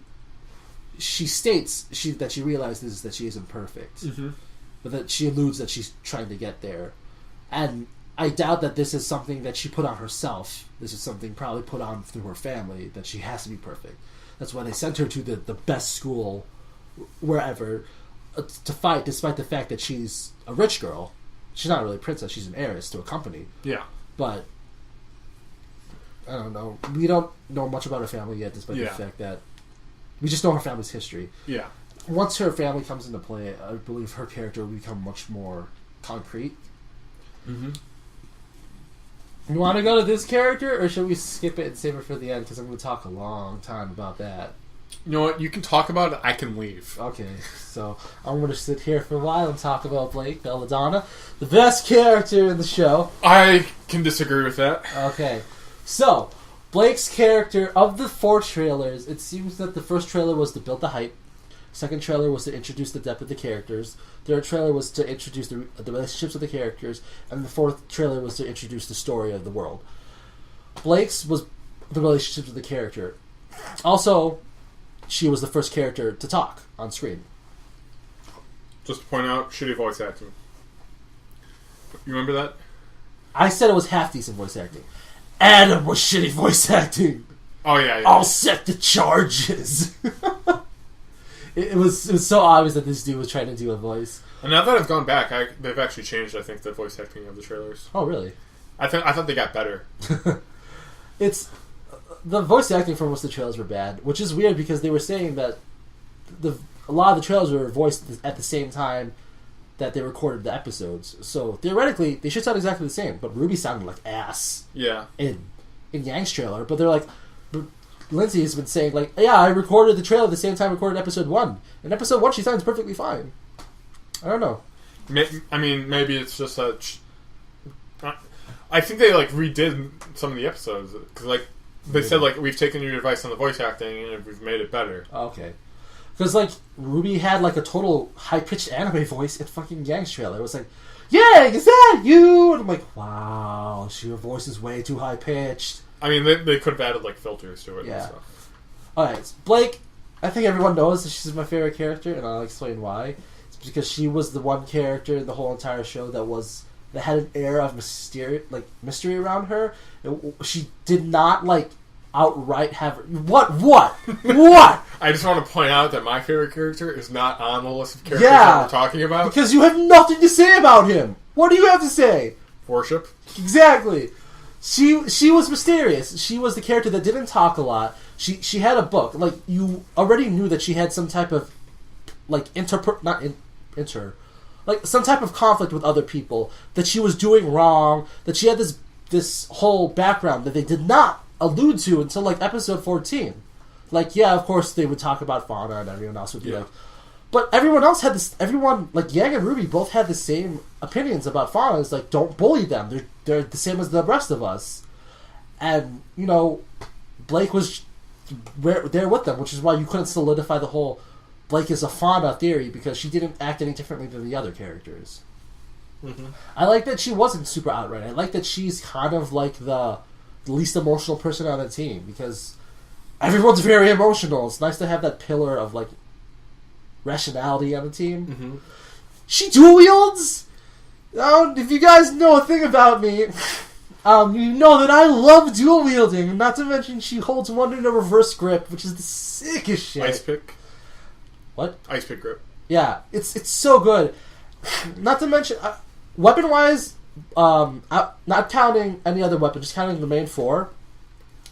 states that she realizes that she isn't perfect. Mm-hmm. But that she alludes that she's trying to get there. And I doubt that this is something that she put on herself. This is something probably put on through her family, that she has to be perfect. That's why they sent her to the best school, wherever, to fight, despite the fact that she's a rich girl. She's not really a princess, she's an heiress to a company. Yeah. But, I don't know. We don't know much about her family yet, despite the fact that we just know her family's history. Yeah. Once her family comes into play, I believe her character will become much more concrete. Mm-hmm. You want to go to this character, or should we skip it and save it for the end? Because I'm going to talk a long time about that. You know what? You can talk about it. I can leave. Okay, so I'm going to sit here for a while and talk about Blake Belladonna, the best character in the show. I can disagree with that. Okay, so Blake's character, of the 4 trailers, it seems that the first trailer was to build the hype. Second trailer was to introduce the depth of the characters. Third trailer was to introduce the relationships of the characters. And the fourth trailer was to introduce the story of the world. Blake's was the relationships of the character. Also, she was the first character to talk on screen. Just to point out, shitty voice acting. You remember that? I said it was half decent voice acting. Adam was shitty voice acting. Oh yeah. I'll set the charges. it was so obvious that this dude was trying to do a voice. And now that I've gone back, they've actually changed. I think the voice acting of the trailers. Oh really? I thought they got better. It's the voice acting for most of the trailers were bad, which is weird because they were saying that a lot of the trailers were voiced at the same time that they recorded the episodes. So theoretically, they should sound exactly the same. But Ruby sounded like ass. Yeah. In Yang's trailer, but they're like, Lindsay has been saying like, yeah, I recorded the trailer at the same time I recorded episode 1. In episode 1, she sounds perfectly fine. I don't know. I mean, maybe it's just that. I think they like redid some of the episodes because like they said like we've taken your advice on the voice acting and we've made it better. Okay. Because, like, Ruby had, like, a total high-pitched anime voice in fucking Yang's trailer. It was like, Yang, is that you? And I'm like, wow, your voice is way too high-pitched. I mean, they could have added, like, filters to it yeah. and stuff. Alright, so Blake, I think everyone knows that she's my favorite character, and I'll explain why. It's because she was the one character in the whole entire show that had an air of mystery around her. She did not, like, outright have what I just want to point out that my favorite character is not on the list of characters that we're talking about because you have nothing to say about him. What do you have to say? Worship. Exactly. She was mysterious. She was the character that didn't talk a lot. She had a book. Like, you already knew that she had some type of like like some type of conflict with other people, that she was doing wrong, that she had this whole background that they did not allude to until like episode 14. Like, yeah, of course they would talk about Fauna and everyone else would be like, but everyone else had this. Everyone like Yang and Ruby both had the same opinions about Fauna. It's like, don't bully them. They're the same as the rest of us. And you know, Blake was there with them, which is why you couldn't solidify the whole Blake is a Fauna theory because she didn't act any differently than the other characters. Mm-hmm. I like that she wasn't super outright. I like that she's kind of like the least emotional person on the team because everyone's very emotional. It's nice to have that pillar of like rationality on the team. Mm-hmm. She dual wields. If you guys know a thing about me, you know that I love dual wielding. Not to mention she holds one in a reverse grip, which is the sickest shit. Ice pick. What? Ice pick grip. Yeah, it's so good. Not to mention weapon wise. Not counting any other weapon, just counting the main 4.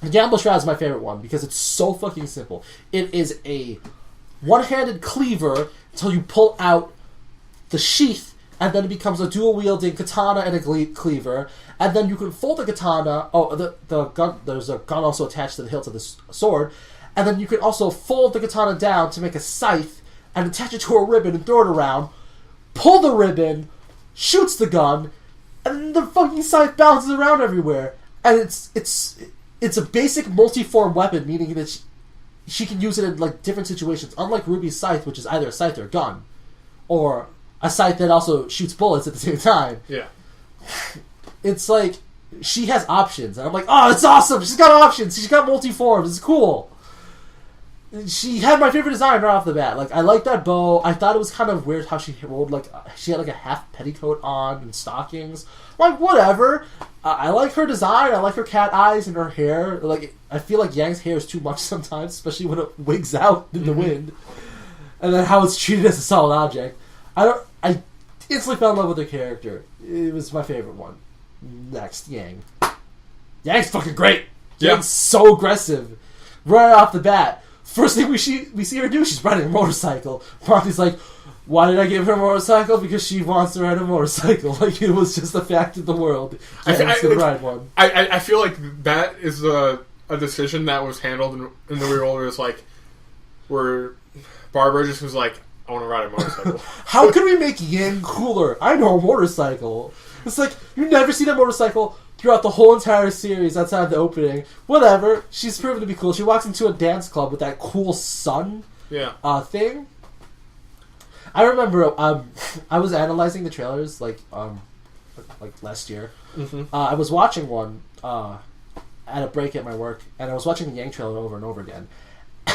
The Gamble Shroud is my favorite one because it's so fucking simple. It is a one-handed cleaver until you pull out the sheath, and then it becomes a dual-wielding katana and a cleaver, and then you can fold the katana. Oh, the gun. There's a gun also attached to the hilt of the sword, and then you can also fold the katana down to make a scythe and attach it to a ribbon and throw it around. Pull the ribbon, shoots the gun. And the fucking scythe bounces around everywhere. And it's a basic multi-form weapon, meaning that she can use it in like different situations. Unlike Ruby's scythe, which is either a scythe or a gun. Or a scythe that also shoots bullets at the same time. Yeah. It's like, she has options. And I'm like, oh, it's awesome! She's got options! She's got multi-forms! It's cool! She had my favorite design right off the bat. Like, I like that bow. I thought it was kind of weird how she rolled, like, she had, like, a half petticoat on and stockings. Like, whatever. I like her design. I like her cat eyes and her hair. Like, I feel like Yang's hair is too much sometimes, especially when it wigs out in the wind. And then how it's treated as a solid object. I instantly fell in love with her character. It was my favorite one. Next, Yang. Yang's fucking great. Yeah. Yang's so aggressive. Right off the bat. First thing we see her do, she's riding a motorcycle. Monty's like, why did I give her a motorcycle? Because she wants to ride a motorcycle. Like, it was just a fact of the world. Yang's gonna ride one. I feel like that is a decision that was handled in the real world where it's like, where Barbara just was like, I want to ride a motorcycle. How can we make Yang cooler? I know a motorcycle. It's like, you never see that motorcycle throughout the whole entire series outside of the opening. Whatever. She's proven to be cool. She walks into a dance club with that cool sun thing. I remember I was analyzing the trailers like last year. Mm-hmm. I was watching one at a break at my work, and I was watching the Yang trailer over and over again.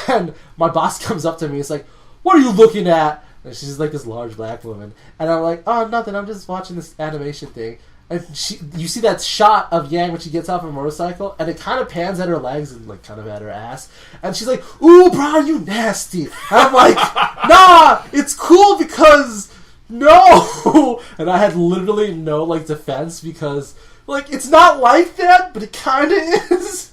And my boss comes up to me. He's like, "What are you looking at?" And she's like this large black woman. And I'm like, oh, nothing, I'm just watching this animation thing. And you see that shot of Yang when she gets off her motorcycle, and it kind of pans at her legs and like kind of at her ass. And she's like, ooh, Brian, you nasty. And I'm like, nah, it's cool because no. And I had literally no like defense because like it's not like that, but it kind of is.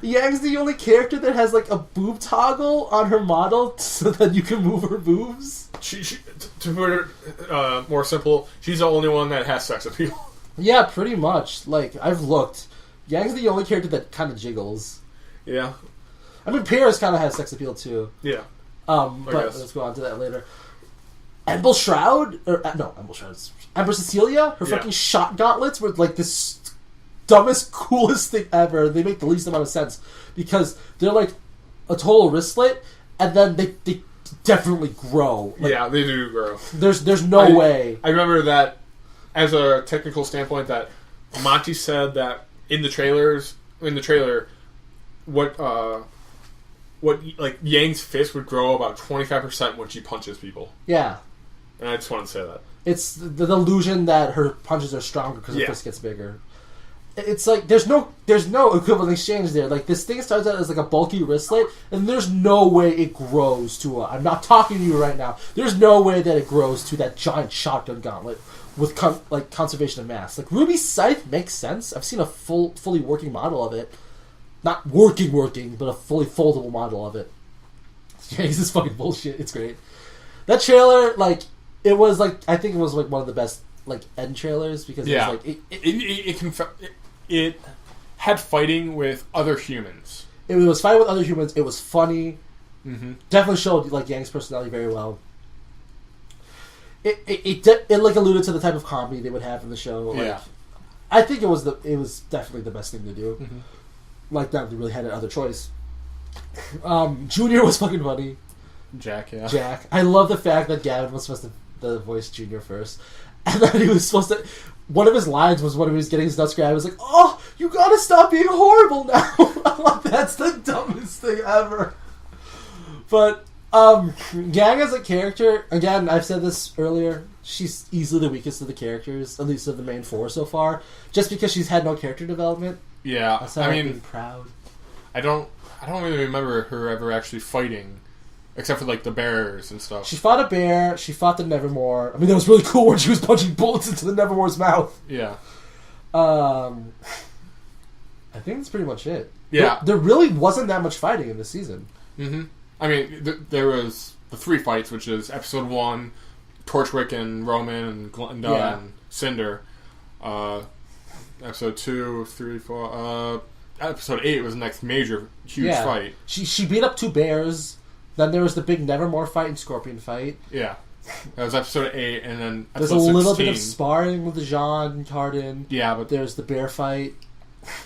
Yang's the only character that has like a boob toggle on her model so that you can move her boobs. She to put it more simple, she's the only one that has sex appeal. Yeah, pretty much. Like, I've looked. Yang's the only character that kind of jiggles. Yeah. I mean, Paris kind of has sex appeal, too. Yeah. But let's go on to that later. Ember Shroud? Ember Shroud. Ember Cecilia? Her fucking shot gauntlets were, like, this dumbest, coolest thing ever. They make the least amount of sense. Because they're, like, a total wristlet, and then they definitely grow. Like, yeah, they do grow. There's no way. I remember that as a technical standpoint that Monty said that in the trailer, what like Yang's fist would grow about 25% when she punches people. Yeah. And I just wanted to say that. It's the illusion that her punches are stronger because her fist gets bigger. It's like there's no equivalent exchange there. Like this thing starts out as like a bulky wristlet, and there's no way it grows to a. I'm not talking to you right now. There's no way that it grows to that giant shotgun gauntlet with conservation of mass. Like Ruby's scythe makes sense. I've seen a fully working model of it, not working, but a fully foldable model of it. Yeah, this is fucking bullshit. It's great. That trailer, like, it was like I think it was like one of the best like end trailers because it was like it had fighting with other humans. It was fighting with other humans. It was funny. Mm-hmm. Definitely showed like Yang's personality very well. It like alluded to the type of comedy they would have in the show. Like, I think it was definitely the best thing to do. Mm-hmm. Like that, they really had another choice. Junior was fucking funny. Jack. I love the fact that Gavin was supposed to voice Junior first, and then he was supposed to. One of his lines was when he was getting his nuts grabbed. I was like, "Oh, you gotta stop being horrible now." I'm like, that's the dumbest thing ever. But Yang as a character, again, I've said this earlier. She's easily the weakest of the characters, at least of the main four so far, just because she's had no character development. Yeah, I mean, being proud. I don't really remember her ever actually fighting. Except for, like, the bears and stuff. She fought a bear. She fought the Nevermore. I mean, that was really cool when she was punching bullets into the Nevermore's mouth. Yeah. I think that's pretty much it. Yeah. There really wasn't that much fighting in this season. Mm-hmm. I mean, there was the 3 fights, which is Episode 1, Torchwick and Roman and Glenda and Cinder. Episode 2, 3, 4... Episode 8 was the next major, huge fight. She beat up 2 bears... Then there was the big Nevermore fight and Scorpion fight. Yeah. That was episode 8, and then there's a little bit of sparring with Jean and Cardin. Yeah, but there's the bear fight,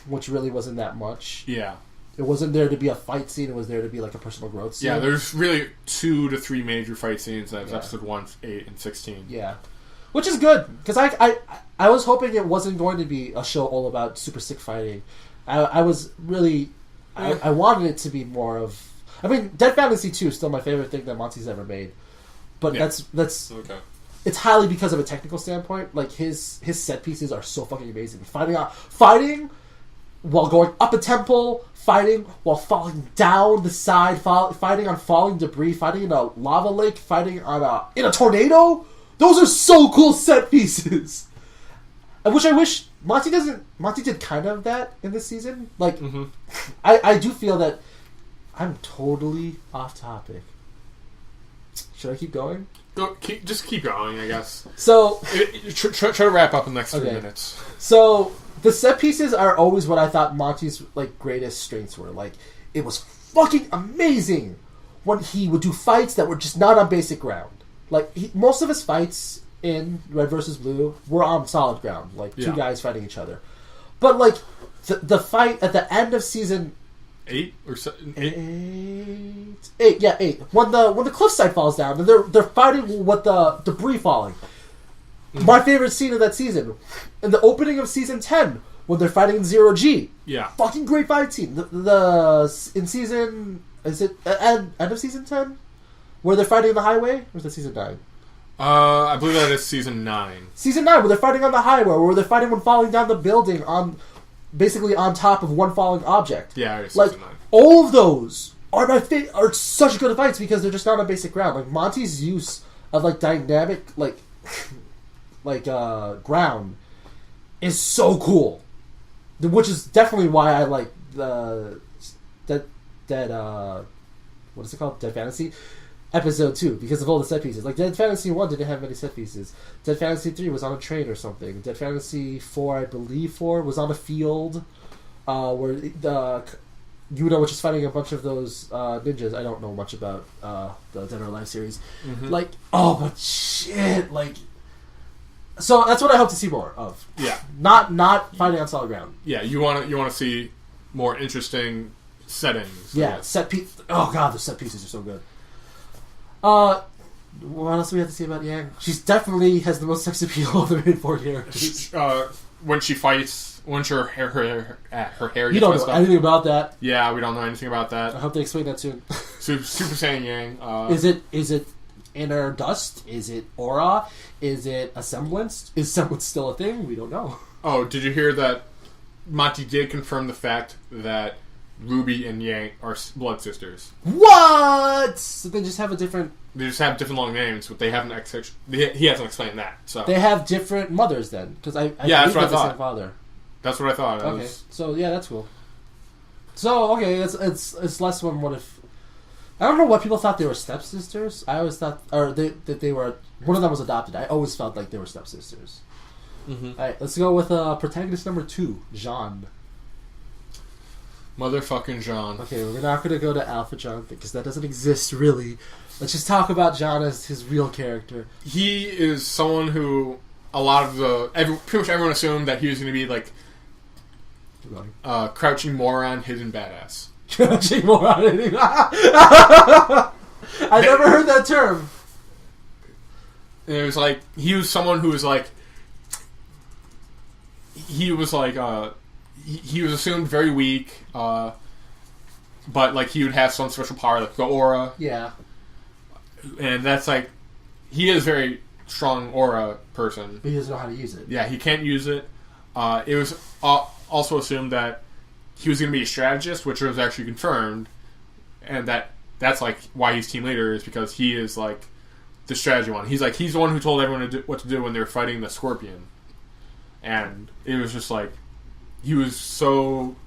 which really wasn't that much. Yeah. It wasn't there to be a fight scene, it was there to be like a personal growth scene. Yeah, there's really 2 to 3 major fight scenes. That was episode 1, 8, and 16. Yeah. Which is good, because I was hoping it wasn't going to be a show all about super sick fighting. I was really... I wanted it to be more of... I mean, Dead Fantasy 2 is still my favorite thing that Monty's ever made. But that's okay. It's highly because of a technical standpoint. Like, his set pieces are so fucking amazing. Fighting while going up a temple, fighting while falling down the side, fighting on falling debris, fighting in a lava lake, fighting in a tornado. Those are so cool set pieces. I wish Monty did kind of that in this season. Like, I do feel that I'm totally off topic. Should I keep going? Just keep going, I guess. So... Try to wrap up in the next 3 minutes. So, the set pieces are always what I thought Monty's like greatest strengths were. Like, it was fucking amazing when he would do fights that were just not on basic ground. Like, most of his fights in Red vs. Blue were on solid ground. Like, 2 guys fighting each other. But, like, the fight at the end of season... 8 or 8? 8, yeah, 8. When the cliffside falls down and they're fighting with the debris falling. My favorite scene of that season, in the opening of season 10, when they're fighting in 0G. Yeah, fucking great fight scene. The in season, is it end of season 10? Where they're fighting on the highway? Or is that season 9? I believe that is season 9. Season 9, where they're fighting on the highway, where they're fighting when falling down the building basically on top of one falling object. Yeah, it's like, season 9. All of those are such good fights because they're just not on basic ground. Like, Monty's use of, like, dynamic, ground is so cool. Which is definitely why I like what is it called? Dead Fantasy? Episode 2, because of all the set pieces. Like, Dead Fantasy 1 didn't have many set pieces. Dead Fantasy 3 was on a train or something. Dead Fantasy 4, I believe 4, was on a field where Yuno was just fighting a bunch of those ninjas. I don't know much about the Dead or Alive series. Mm-hmm. Like, oh, but shit, like... So that's what I hope to see more of. Yeah. Not fighting on solid ground. Yeah, you want to see more interesting settings. Yeah, set piece. Oh god, the set pieces are so good. What else do we have to say about Yang? She's definitely has the most sex appeal of the main 4 characters. When she fights, once her hair gets you don't know anything about that. Yeah, we don't know anything about that. I hope they explain that soon. Super Saiyan Yang. Is it inner dust? Is it aura? Is it a semblance? Is semblance still a thing? We don't know. Oh, did you hear that Monty did confirm the fact that Ruby and Yang are blood sisters? What? So they just have a different... They just have different long names, but they haven't... He hasn't explained that, so... They have different mothers, then? Because I that's what I thought. The same father. That's what I thought. Okay, so yeah, that's cool. So, okay, it's less one what if... I don't know what people thought they were stepsisters. I always thought... Or that they were... One of them was adopted. I always felt like they were stepsisters. Mm-hmm. Alright, let's go with protagonist number 2, Jean. Motherfucking Jean. Okay, we're not going to go to Alpha Jean because that doesn't exist, really. Let's just talk about Jean as his real character. He is someone who a lot of pretty much everyone assumed that he was going to be like crouching moron, hidden badass. Crouching moron, hidden... I never heard that term. And it was like, he was someone who was like... He was like... He was assumed very weak, but like he would have some special power, like the aura. Yeah. And that's like, he is a very strong aura person. But he doesn't know how to use it. Yeah, he can't use it. It was also assumed that he was going to be a strategist, which was actually confirmed, and that's like why he's team leader, is because he is like the strategy one. He's the one who told everyone what to do when they were fighting the Scorpion, and it was just like. He was so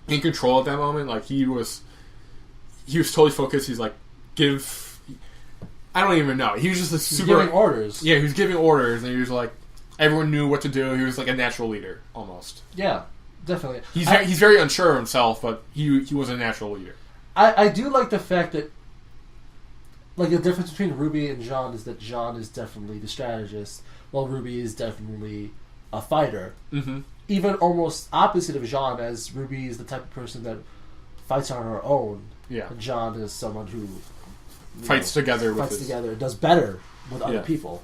in control at that moment. Like, he was totally focused. He's like, I don't even know. He was just a super... He was giving orders. Yeah, he was giving orders, and he was like... Everyone knew what to do. He was like a natural leader, almost. Yeah, definitely. He's very unsure of himself, but he was a natural leader. I do like the fact that... Like, the difference between Ruby and Jean is that Jean is definitely the strategist, while Ruby is definitely a fighter. Mm-hmm. Even almost opposite of Jean, as Ruby is the type of person that fights on her own. Yeah. And Jean is someone who fights together and does better with other people.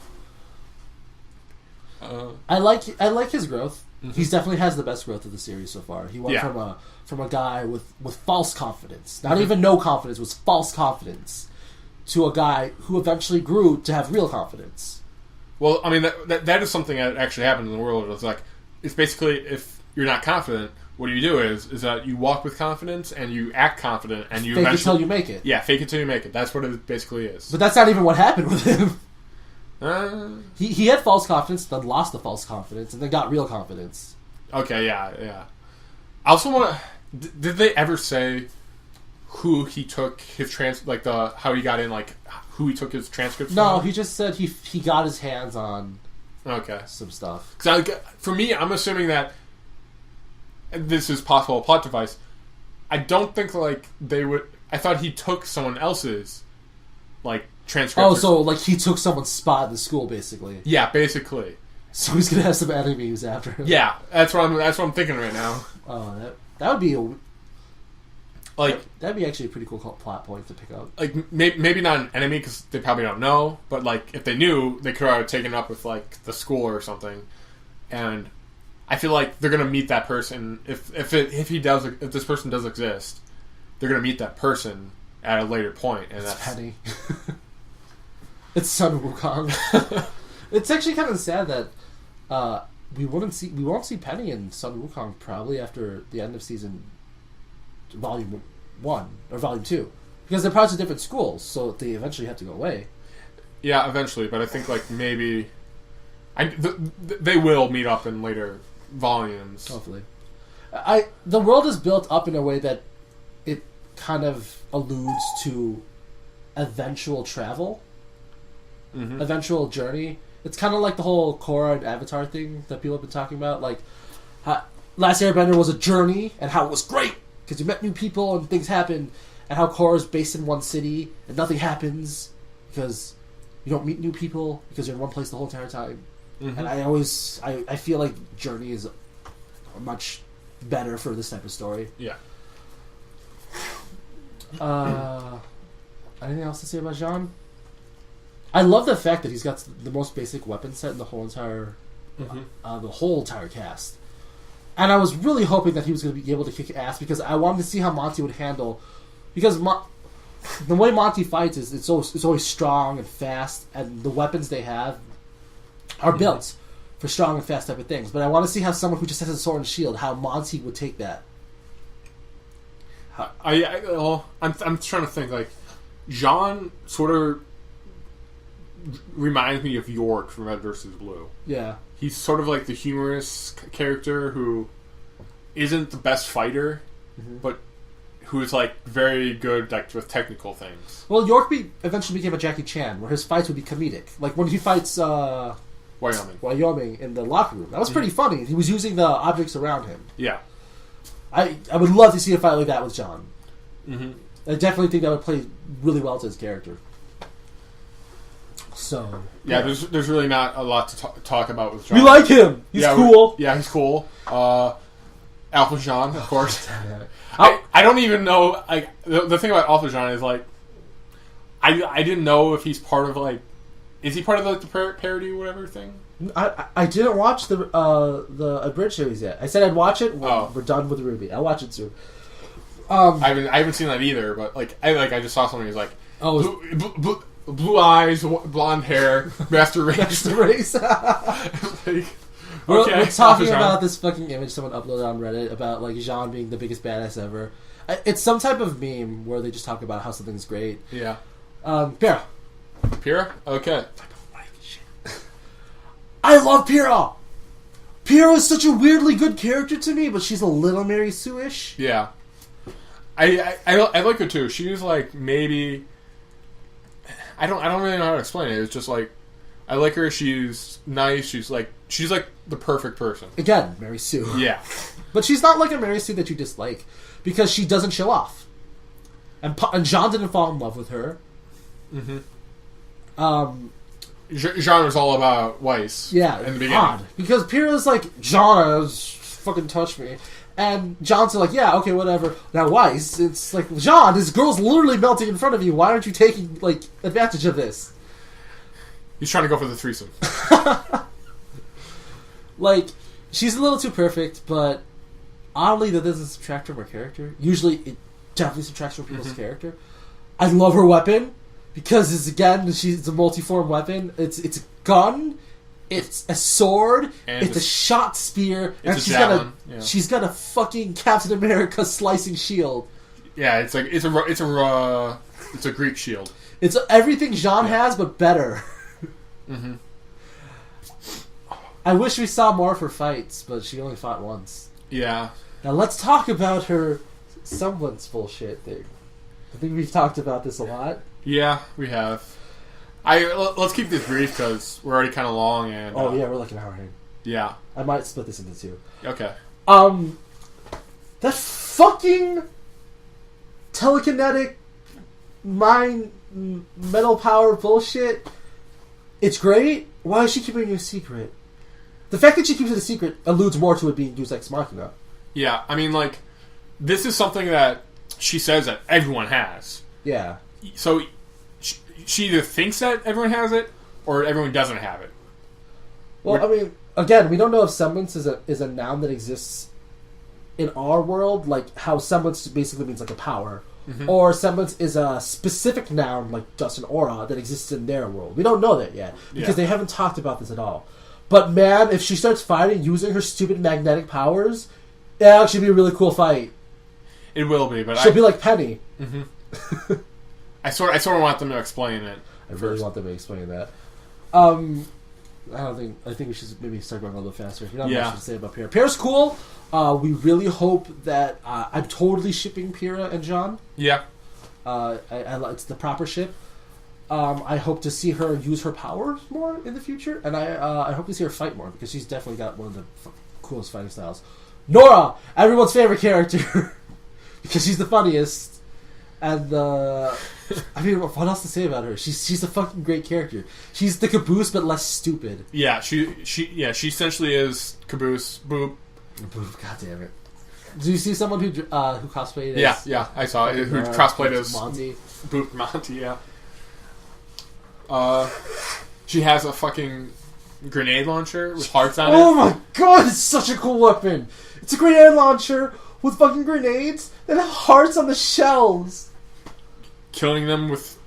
I like his growth. Mm-hmm. He definitely has the best growth of the series so far. He went from a guy with false confidence, not even no confidence, was false confidence, to a guy who eventually grew to have real confidence. Well, I mean that is something that actually happened in the world. It's like, it's basically, if you're not confident, what you do is that you walk with confidence and you act confident and you fake it till you make it. Yeah, fake it till you make it. That's what it basically is. But that's not even what happened with him. He had false confidence, then lost the false confidence, and then got real confidence. Okay, yeah. I also want to... Did they ever say who he took his how he got in, like, who he took his transcripts No, from? he just said he got his hands on... Okay. Some stuff. Because for me, I'm assuming that this is possible a plot device. I don't think like they would. I thought he took someone else's like transcript. Oh, so like he took someone's spot in the school, basically. Yeah, basically. So he's gonna have some enemies after him. Yeah, that's what I'm thinking right now. Oh, that would be that'd be actually a pretty cool plot point to pick up. Like maybe not an enemy because they probably don't know, but like if they knew, they could have taken it up with like the school or something. And I feel like they're gonna meet that person if this person does exist. They're gonna meet that person at a later point, and it's that's Penny. It's Sun Wukong. It's actually kind of sad that we won't see Penny and Sun Wukong probably after the end of season Volume 1 or Volume 2, because they're parts of different schools, so they eventually have to go away. Yeah, eventually, but I think like maybe they will meet up in later volumes. Hopefully, the world is built up in a way that it kind of alludes to eventual travel, eventual journey. It's kind of like the whole Korra and Avatar thing that people have been talking about. Like, Last Airbender was a journey, and how it was great because you met new people and things happened, and how Korra's based in one city and nothing happens because you don't meet new people because you're in one place the whole entire time. And I feel like Journey is much better for this type of story. Yeah. Anything else to say about Jean? I love the fact that he's got the most basic weapon set in the whole entire cast. And I was really hoping that he was going to be able to kick ass because I wanted to see how Monty would handle. Because the way Monty fights is it's always strong and fast, and the weapons they have are built for strong and fast type of things. But I want to see how someone who just has a sword and shield, how Monty would take that. I'm trying to think, like, Jean sort of reminds me of York from Red vs. Blue. Yeah. He's sort of like the humorous character who isn't the best fighter, but who is like very good like with technical things. Well, York eventually became a Jackie Chan, where his fights would be comedic. Like when he fights Wyoming in the locker room. That was pretty funny. He was using the objects around him. Yeah. I would love to see a fight like that with John. I definitely think that would play really well to his character. So yeah, there's really not a lot to talk about with John. We like him. He's cool. He's cool. Alpha Jean, of course. I don't even know. Like the thing about Alpha Jean is like, I didn't know if he's part of like, is he part of like the parody or whatever thing? I didn't watch the abridged series yet. I said I'd watch it when we're done with RWBY. I'll watch it soon. I haven't seen that either, but like I just saw something who's like, blue eyes, blonde hair, master race. Master race. Like, we're talking about this fucking image someone uploaded on Reddit about like Jean being the biggest badass ever. It's some type of meme where they just talk about how something's great. Yeah. Pyrrha. Pyrrha? Okay. I don't like shit. I love Pyrrha! Pyrrha is such a weirdly good character to me, but she's a little Mary Sue-ish. Yeah. I like her too. She was like maybe I don't really know how to explain it. It's just like I like her. She's nice. She's like the perfect person. Again, Mary Sue. Yeah. But she's not like a Mary Sue that you dislike because she doesn't show off. And Jean didn't fall in love with her. Jean was all about Weiss. Yeah, in the beginning. odd. Because Pyrrha's like, Jean fucking touched me. And John's like, yeah, okay, whatever. Now Weiss, it's like, Jean, this girl's literally melting in front of you. Why aren't you taking, like, advantage of this? He's trying to go for the threesome. Like, she's a little too perfect, but oddly that doesn't subtract from her character. Usually it definitely subtracts from people's character. I love her weapon because she's a multi-form weapon. It's a gun, it's a sword, and it's a shot spear, and she's got a fucking Captain America slicing shield. Yeah, it's a Greek shield. It's everything Jean has, but better. I wish we saw more of her fights, but she only fought once. Yeah. Now let's talk about her semblance bullshit thing. I think we've talked about this a lot. Yeah, we have. Let's keep this brief because we're already kind of long and. We're like an hour in. Yeah. I might split this into two. Okay. That fucking telekinetic mind metal power bullshit. It's great. Why is she keeping it a secret? The fact that she keeps it a secret alludes more to it being Deus Ex Machina. Yeah, I mean, like, this is something that she says that everyone has. Yeah. So, she either thinks that everyone has it, or everyone doesn't have it. Well, I mean, again, we don't know if semblance is a noun that exists in our world, like how semblance basically means like a power, or semblance is a specific noun like dust and aura that exists in their world. We don't know that yet because they haven't talked about this at all. But man, if she starts fighting using her stupid magnetic powers, it'll actually be a really cool fight. It will be, but she'll be like Penny. Mm-hmm. I sort of want them to explain it. I really want them to explain that. I think we should maybe start going a little faster. You know what much to say about Pyrrha. Pyrrha's cool. We really hope that I'm totally shipping Pyrrha and Jean. Yeah. It's the proper ship. I hope to see her use her powers more in the future, and I hope to see her fight more because she's definitely got one of the coolest fighting styles. Nora, everyone's favorite character, because she's the funniest. And I mean, what else to say about her? She's a fucking great character. She's the Caboose, but less stupid. Yeah, she essentially is Caboose. Boop. Boop. God damn it. Did you see someone who cosplayed as... Yeah, I saw it. Who cosplayed as... Monty. Boop Monty, yeah. She has a fucking grenade launcher with hearts on it. Oh my god, it's such a cool weapon. It's a grenade launcher with fucking grenades that have hearts on the shells. Killing them with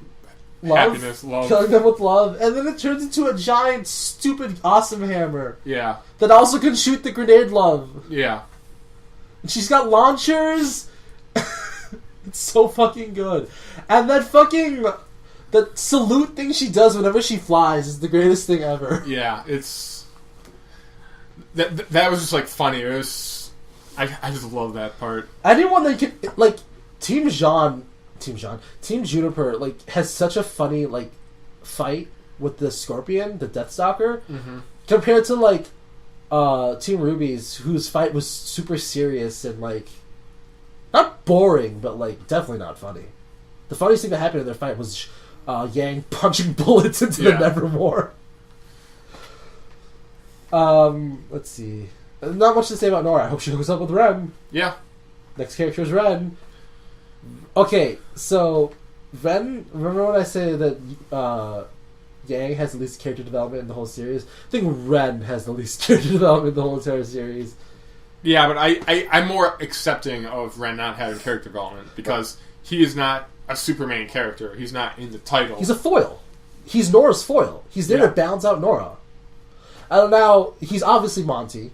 happiness, love. Killing them with love. And then it turns into a giant, stupid, awesome hammer. Yeah. That also can shoot the grenade love. Yeah. And she's got launchers. It's so fucking good. And that fucking... the salute thing she does whenever she flies is the greatest thing ever. Yeah, it's... That was just, like, funny. It was... I just love that part. Anyone that can... Like, Team Juniper, like, has such a funny, like, fight with the Scorpion, the Deathstalker, compared to, like, Team Ruby's, whose fight was super serious and, like, not boring, but, like, definitely not funny. The funniest thing that happened in their fight was Yang punching bullets into the Nevermore. Let's see. Not much to say about Nora. I hope she hooks up with Ren. Yeah. Next character is Ren. Okay, so Ren. Remember when I say that Yang has the least character development in the whole series? I think Ren has the least character development in the whole entire series. Yeah, but I'm more accepting of Ren not having character development because he is not a super main character. He's not in the title. He's a foil. He's Nora's foil. He's there to balance out Nora. And now, he's obviously Monty.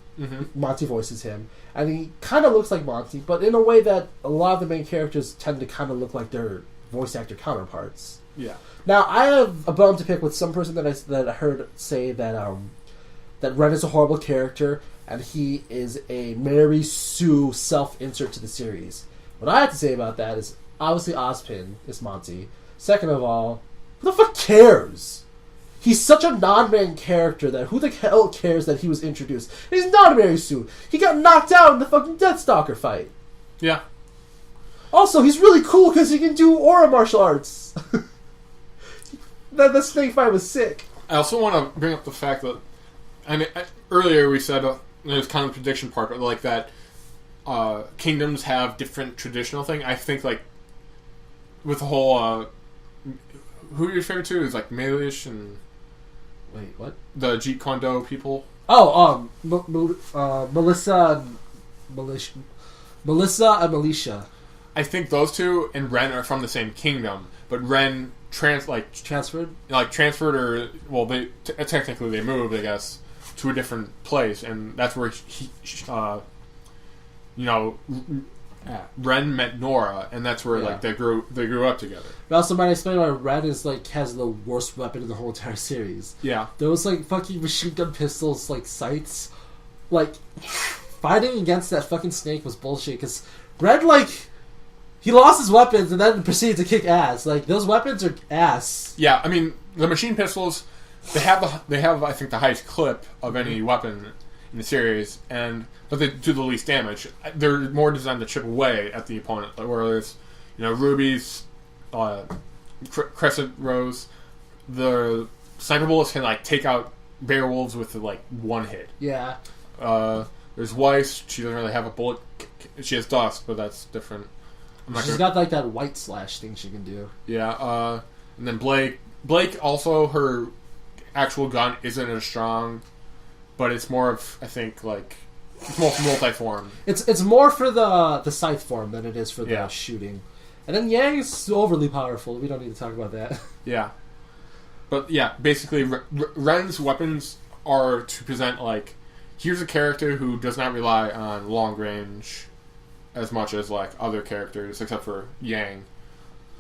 Monty voices him. And he kind of looks like Monty, but in a way that a lot of the main characters tend to kind of look like their voice actor counterparts. Yeah. Now, I have a bone to pick with some person that I heard say that that Ren is a horrible character, and he is a Mary Sue self-insert to the series. What I have to say about that is, obviously Ozpin is Monty. Second of all, who the fuck cares? He's such a non-main character that who the hell cares that he was introduced? And he's not a Mary Sue. He got knocked out in the fucking Deathstalker fight. Yeah. Also, he's really cool because he can do aura martial arts. That snake fight was sick. I also want to bring up the fact that, I mean, earlier we said, it was kind of a prediction part, but like that kingdoms have different traditional thing. I think like with the whole who are you referring to is like Malish and wait, what? The Jeet Kune Do people. Oh, Melissa and Militia. I think those two and Ren are from the same kingdom, but Ren transferred, or well, they technically they moved, I guess, to a different place, and that's where Ren met Nora, and that's where like they grew up together. But also might explain why Ren is like has the worst weapon in the whole entire series. Yeah, those like fucking machine gun pistols, like sights, like fighting against that fucking snake was bullshit. Because Ren he lost his weapons and then proceeded to kick ass. Like those weapons are ass. Yeah, I mean the machine pistols, they have I think the highest clip of any weapon in the series, but they do the least damage. They're more designed to chip away at the opponent, whereas Ruby's Crescent Rose, the sniper bullets can like take out bear wolves with like one hit. Yeah. There's Weiss. She doesn't really have a bullet. She has dust, but that's different. She's got like that white slash thing she can do. Yeah. And then Blake also, her actual gun isn't as strong, but it's more of, I think, like, it's more multi-form. It's more for the scythe form than it is for the shooting. And then Yang is overly powerful. We don't need to talk about that. Yeah. But yeah, basically, Ren's weapons are to present, like, here's a character who does not rely on long range as much as, like, other characters, except for Yang.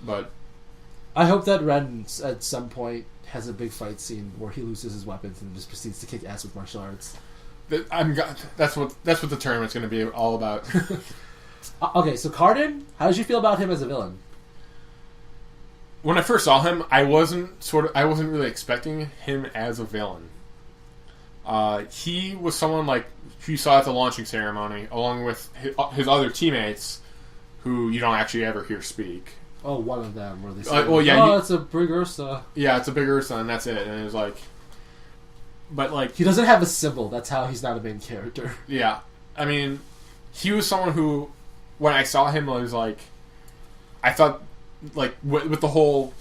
But I hope that Ren, at some point, has a big fight scene where he loses his weapons and just proceeds to kick ass with martial arts. That's what the tournament's going to be all about. Okay, so Cardin, how did you feel about him as a villain? When I first saw him, I wasn't really expecting him as a villain. He was someone like who you saw at the launching ceremony, along with his other teammates, who you don't actually ever hear speak. Oh, one of them, where they say, it's a big Ursa. Yeah, it's a big Ursa, and that's it. And it was like, but like he doesn't have a symbol. That's how he's not a main character. Yeah, I mean, he was someone who, when I saw him, I was like, I thought, like with the whole,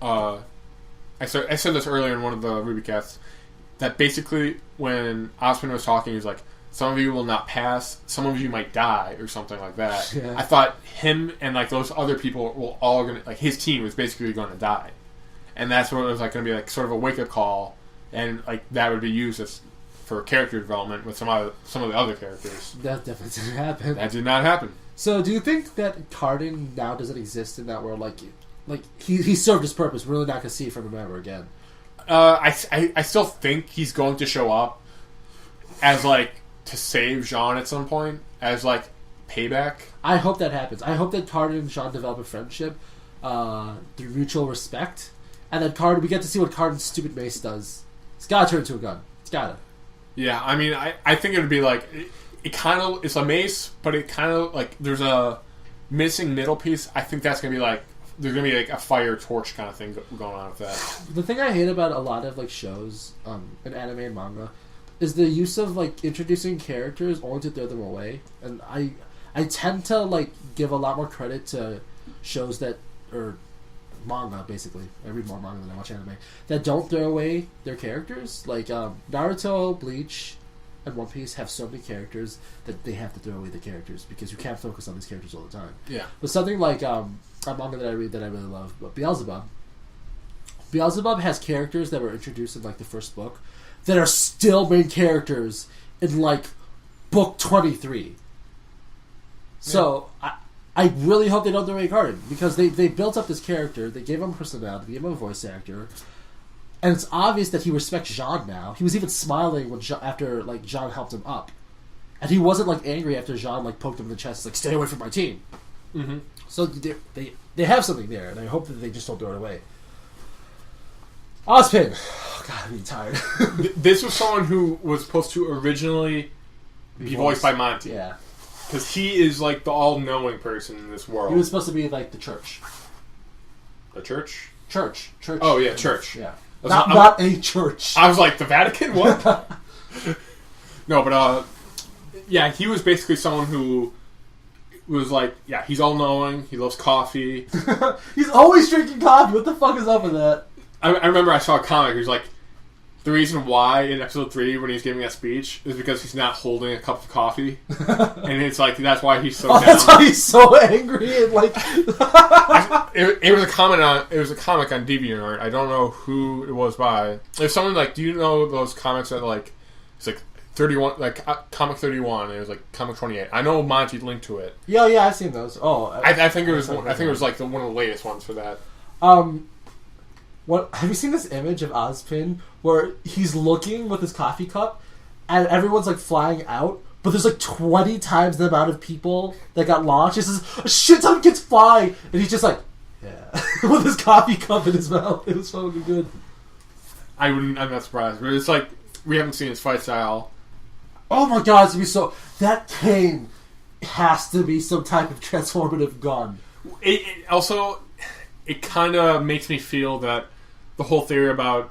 I said this earlier in one of the RWBYcasts, that basically when Osman was talking, he was like, some of you will not pass, some of you might die, or something like that. Yeah. I thought him and like those other people were all gonna, like his team was basically going to die, and that's what it was like going to be like sort of a wake up call, and like that would be used as for character development with some of the other characters. That definitely didn't happen. That did not happen. So, do you think that Cardin now doesn't exist in that world? Like he served his purpose. We're really not going to see from him ever again. I still think he's going to show up as like to save Jean at some point as like payback. I hope that happens. I hope that Cardin and Jean develop a friendship through mutual respect, and then we get to see what Cardin's stupid mace does. It's gotta turn into a gun. It's gotta. Yeah, I mean, I think it would be like it kind of it's a mace, but it kind of like there's a missing middle piece. I think that's gonna be like there's gonna be like a fire torch kind of thing going on with that. The thing I hate about a lot of like shows, in anime and manga, is the use of like introducing characters only to throw them away. And I tend to like give a lot more credit to shows that or manga basically. I read more manga than I watch anime that don't throw away their characters. Like Naruto, Bleach, and One Piece have so many characters that they have to throw away the characters because you can't focus on these characters all the time. Yeah. But something like a manga that I read that I really love, but Beelzebub. Beelzebub has characters that were introduced in like the first book that are still main characters in like book 23. So I really hope they don't throw away Cardin because they built up this character, they gave him a personality, they gave him a voice actor, and it's obvious that he respects Jean now. He was even smiling when after like Jean helped him up, and he wasn't like angry after Jean like poked him in the chest, like stay away from my team. Mm-hmm. So they have something there, and I hope that they just don't throw it away. Ozpin. Oh, God, I'm getting tired. This was someone who was supposed to originally be voiced by Monty. Yeah. Because he is like the all-knowing person in this world. He was supposed to be like the church. The church? Church. Oh, yeah, church. Yeah. Not a church. I was like, the Vatican? What? No, but, yeah, he was basically someone who was like, yeah, he's all-knowing, he loves coffee. He's always drinking coffee. What the fuck is up with that? I remember I saw a comic. It was like the reason why in episode 3 when he's giving that speech is because he's not holding a cup of coffee, and it's like that's why he's so. Oh, down. That's why he's so angry and like. It was a comment on. It was a comic on DeviantArt. I don't know who it was by. If someone like, do you know those comics that like it's like 31, like comic 31, and it was like comic 28. I know Monty linked to it. Yeah, I've seen those. Oh, I think it was. I think it was like one of the latest ones for that. What have you seen this image of Ozpin where he's looking with his coffee cup and everyone's like flying out, but there's like 20 times the amount of people that got launched. This is a shit ton of kids flying, and he's just like, yeah, with his coffee cup in his mouth. It was fucking good. I'm not surprised, but it's like we haven't seen his fight style. Oh my god, it's gonna be so. That cane has to be some type of transformative gun. It also, it kind of makes me feel that the whole theory about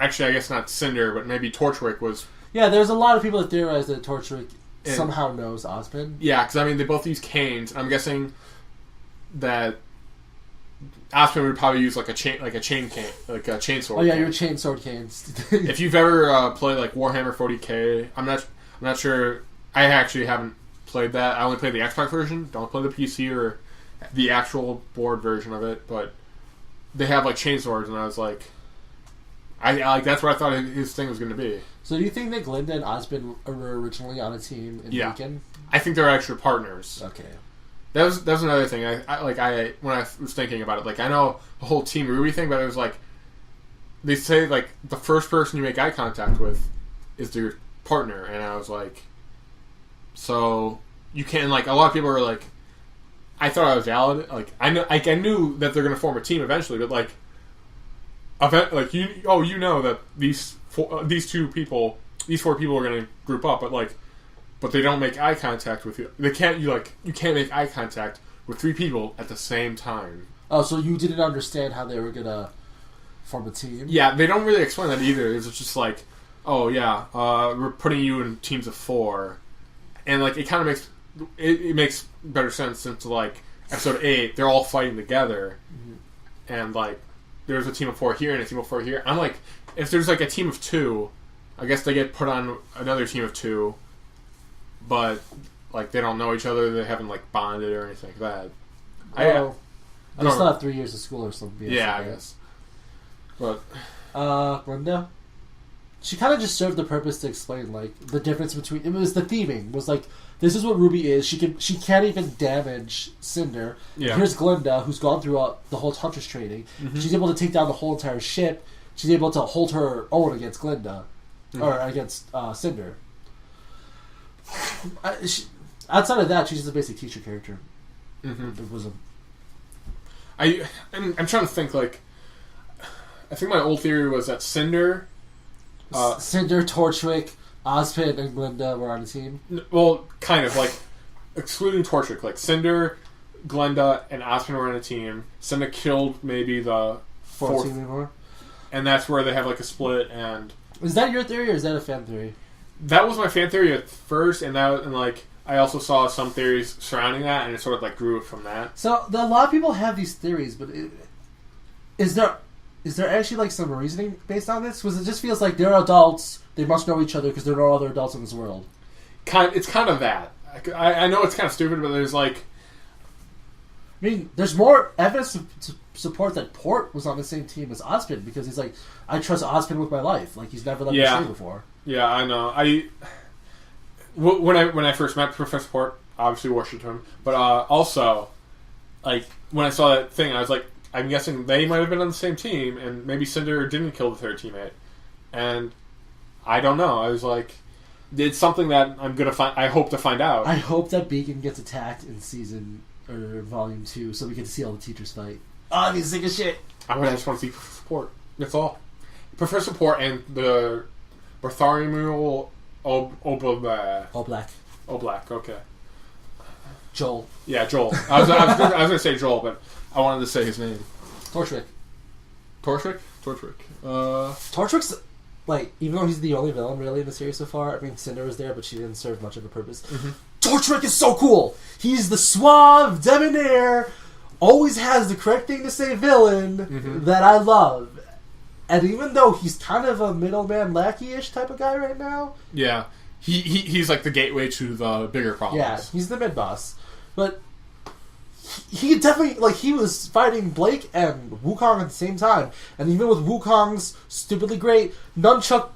actually I guess not Cinder, but maybe Torchwick was. Yeah, there's a lot of people that theorize that Torchwick somehow knows Ozpin. Yeah, because I mean they both use canes. I'm guessing that Ozpin would probably use like a chain cane, like a chainsaw. Oh yeah, your chainsword canes. If you've ever played like Warhammer 40k, I'm not sure. I actually haven't played that. I only played the Xbox version. Don't play the PC or the actual board version of it. But they have like chain swords, and I was like, I like that's what I thought his thing was going to be. So do you think that Glinda and Osmond were originally on a team in Beacon? I think they're actually partners. Okay. That was another thing. I when I was thinking about it, like I know the whole Team RWBY thing, but it was like they say like the first person you make eye contact with is your partner, and I was like, so you can like a lot of people are like, I thought I was valid. Like I knew that they're going to form a team eventually, but like, you know that these four people are going to group up, but they don't make eye contact with you. You can't make eye contact with three people at the same time. Oh, so you didn't understand how they were gonna form a team? Yeah, they don't really explain that either. It's just like, oh yeah, we're putting you in teams of 4, and like it kind of makes better sense since like episode 8, they're all fighting together, and like there's a team of 4 here and a team of 4 here. I'm like, if there's like a team of 2, I guess they get put on another team of 2. But like they don't know each other, they haven't like bonded or anything like that. I still have 3 years of school or something. Yeah, I guess. But Glinda, she kind of just served the purpose to explain like the difference between. It was the theming was like this is what Ruby is. She can't even damage Cinder. Yeah. Here's Glinda, who's gone through the whole Huntress training. Mm-hmm. She's able to take down the whole entire ship. She's able to hold her own against Glinda, or against Cinder. Outside of that, she's just a basic teacher character. Mm-hmm. It was I'm trying to think. Like, I think my old theory was that Cinder, Torchwick, Ozpin, and Glinda were on the team. Well, kind of like excluding Torchwick, like Cinder, Glinda, and Ozpin were on a team. Cinder killed maybe the fourth team anymore, and that's where they have like a split. And is that your theory or is that a fan theory? That was my fan theory at first, and like I also saw some theories surrounding that, and it sort of like grew from that. So a lot of people have these theories, but is there actually like some reasoning based on this? Because it just feels like they're adults, they must know each other because there are no other adults in this world. It's kind of that. I know it's kind of stupid, but there's like, I mean, there's more evidence to support that Port was on the same team as Ozpin because he's like, I trust Ozpin with my life. Like he's never let me stay before. Yeah, I know. When I first met Professor Port, obviously worshipped him, but also, like when I saw that thing, I was like, I'm guessing they might have been on the same team, and maybe Cinder didn't kill the third teammate, and I don't know. I was like, it's something that I'm gonna find. I hope to find out. I hope that Beacon gets attacked in season or volume 2, so we get to see all the teachers fight. Oh, I need to sick of shit. I just want to see Professor Port. That's all. Professor Port and the Bartholomew Oblak. Oblak, okay. Joel. Yeah, Joel. I was going to say Joel, but I wanted to say his name. Torchwick. Torchwick. Torchwick's, like, even though he's the only villain really in the series so far, I mean, Cinder was there, but she didn't serve much of a purpose. Mm-hmm. Torchwick is so cool! He's the suave, debonair, always has the correct thing to say villain that I love. And even though he's kind of a middleman lackey-ish type of guy right now... Yeah. He's like the gateway to the bigger problems. Yeah, he's the mid-boss. But he definitely... Like, he was fighting Blake and Wukong at the same time. And even with Wukong's stupidly great nunchuck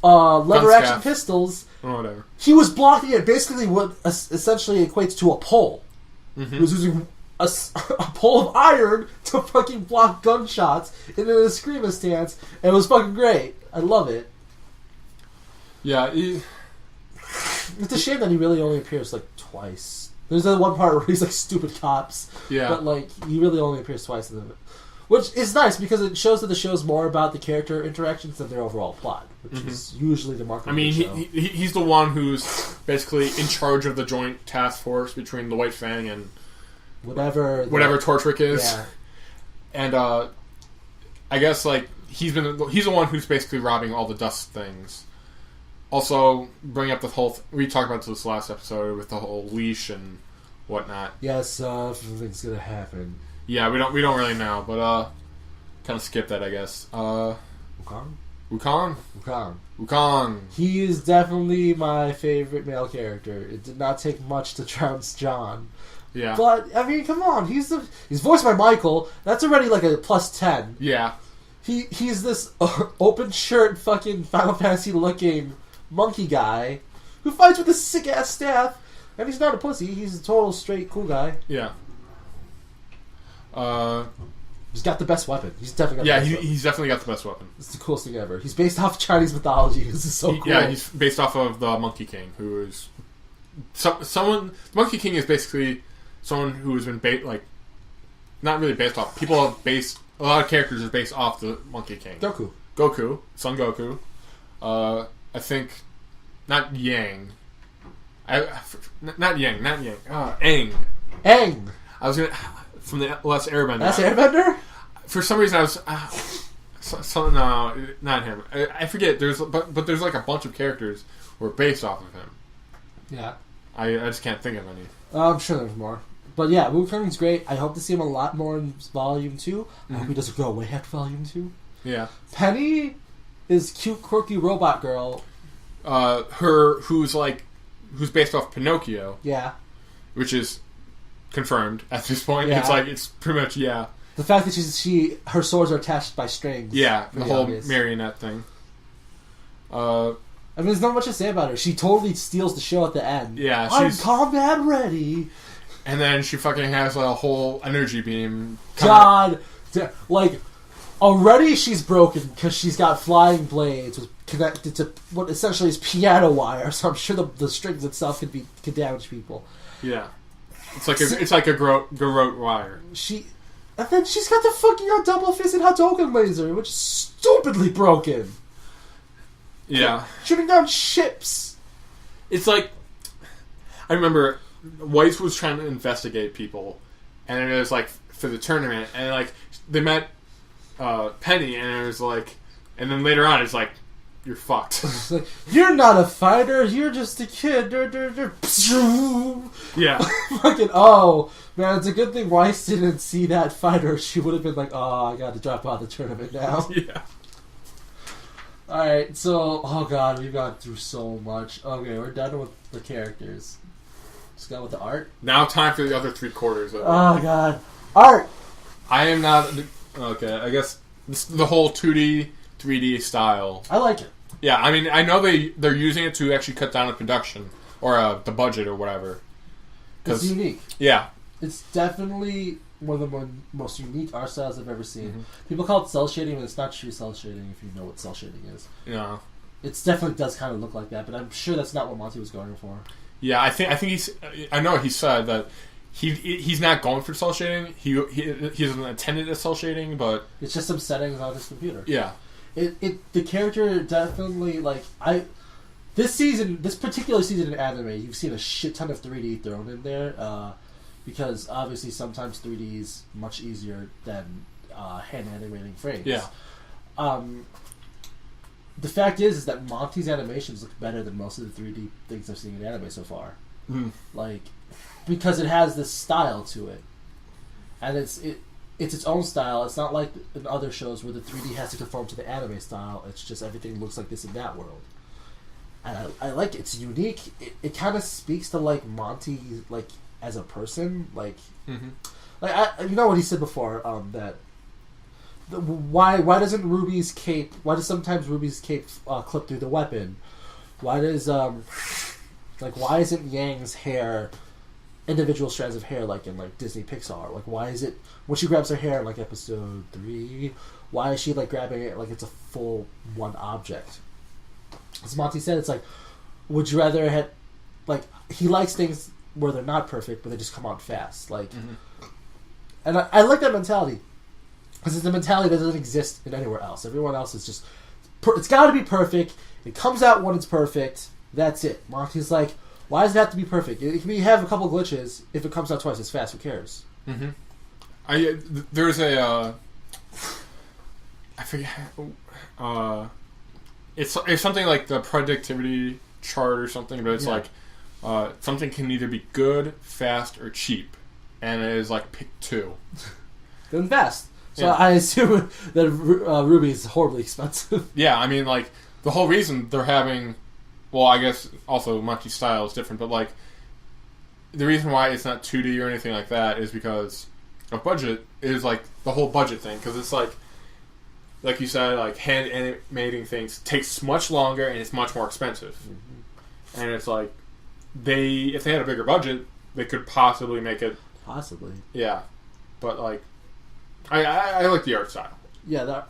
lever-action pistols... Or whatever. He was blocking it basically what essentially equates to a pole. Mm-hmm. He was using a pole of iron to fucking block gunshots in an Eskrima stance, and it was fucking great. I love it. Yeah, it's a shame that he really only appears like twice. There's that one part where he's like stupid cops. Yeah. But like he really only appears twice in the which is nice because it shows that the show's more about the character interactions than their overall plot, which is usually the mark of the show. He's the one who's basically in charge of the joint task force between the White Fang and whatever Torchwick is. Yeah. And I guess like he's the one who's basically robbing all the dust things. Also, bring up the whole... we talked about this last episode with the whole leash and whatnot. Yes, something's gonna happen. Yeah, we don't really know, but kind of skip that, I guess. Wukong? Wukong. He is definitely my favorite male character. It did not take much to trounce John. Yeah. But, I mean, come on. He's voiced by Michael. That's already like a plus 10. Yeah. He's this open shirt fucking Final Fantasy looking monkey guy who fights with a sick ass staff. And he's not a pussy. He's a total straight cool guy. Yeah. He's got the best weapon. He's definitely got the best weapon. He's definitely got the best weapon. It's the coolest thing ever. He's based off Chinese mythology. This is so cool. Yeah, he's based off of the Monkey King, who is someone. Monkey King is basically someone who has been not really based off. People have based a lot of characters are based off the Monkey King. Goku, Son Goku. I think not Yang. Not Yang. Aang. I was gonna from the Last Airbender. Last Airbender. For some reason, I was no, not him. I forget. But there's like a bunch of characters who are based off of him. Yeah. I just can't think of any. I'm sure there's more. But yeah, Wukong's great. I hope to see him a lot more in Volume 2. I hope he doesn't go away after Volume 2. Yeah. Penny is cute, quirky robot girl. Who's based off Pinocchio. Yeah. Which is confirmed at this point. Yeah. It's pretty much, yeah. The fact that her swords are attached by strings. Yeah, the whole marionette thing. I mean, there's not much to say about her. She totally steals the show at the end. Yeah, I'm combat ready. And then she fucking has a whole energy beam. God, already she's broken because she's got flying blades connected to what essentially is piano wire. So I'm sure the strings itself could damage people. Yeah, it's like a garrote wire. And then she's got the fucking double-fisted Hadouken laser, which is stupidly broken. Yeah. Shooting down ships. It's like, I remember Weiss was trying to investigate people, and it was like for the tournament, and like they met Penny, and it was like, and then later on it's like, you're fucked. Like, you're not a fighter, you're just a kid. Yeah. Fucking, oh, man, it's a good thing Weiss didn't see that fighter. She would have been like, oh, I got to drop out of the tournament now. Yeah. Alright, so, oh god, we've gone through so much. Okay, we're done with the characters. Just got with the art. Now time for the other 3/4 of it. Oh god. Art! I am not... Okay, I guess the whole 2D, 3D style. I like it. Yeah, I mean, I know they're using it to actually cut down the production, or the budget or whatever. It's unique. Yeah. It's definitely one of the most unique art styles I've ever seen. Mm-hmm. People call it cell shading, but it's not true cell shading if you know what cell shading is. Yeah. It definitely does kind of look like that, but I'm sure that's not what Monty was going for. Yeah, I think he's... I know he said that he's not going for cell shading. He isn't intended as cell shading, but... It's just some settings on his computer. Yeah. The character definitely, this particular season in anime, you've seen a shit ton of 3D thrown in there, because obviously sometimes 3D is much easier than hand animating frames. Yeah. The fact is that Monty's animations look better than most of the 3D things I've seen in anime so far. Mm. Because it has this style to it. And it's its own style. It's not like in other shows where the 3D has to conform to the anime style. It's just everything looks like this in that world. And I like it. It's unique. It kind of speaks to Monty as a person. Mm-hmm. You know what he said before, that why doesn't Ruby's cape? Why does sometimes Ruby's cape clip through the weapon? Why does why isn't Yang's hair individual strands of hair like in Disney Pixar? Why is it when she grabs her hair in episode 3? Why is she grabbing it like it's a full one object? As Monty said, it's would you rather have he likes things where they're not perfect but they just come out fast Mm-hmm. And I like that mentality because it's a mentality that doesn't exist in anywhere else. Everyone else is just it's got to be perfect. It comes out when it's perfect. That's it. Monty's why does it have to be perfect? It can have a couple glitches. If it comes out twice as fast, who cares? Mm-hmm. There's a I forget. It's something like the productivity chart or something, but it's something can either be good, fast, or cheap, and it is pick 2. Then fast. So I assume that RWBY is horribly expensive. Yeah, I mean, like, the whole reason they're having... Well, I guess also Monty's style is different, but, like, the reason why it's not 2D or anything like that is because of budget. Is, like, the whole budget thing. Because it's, like you said, like, hand animating things takes much longer and it's much more expensive. Mm-hmm. And it's, like, if they had a bigger budget, they could possibly make it... Possibly. Yeah. But, like, I like the art style. Yeah, the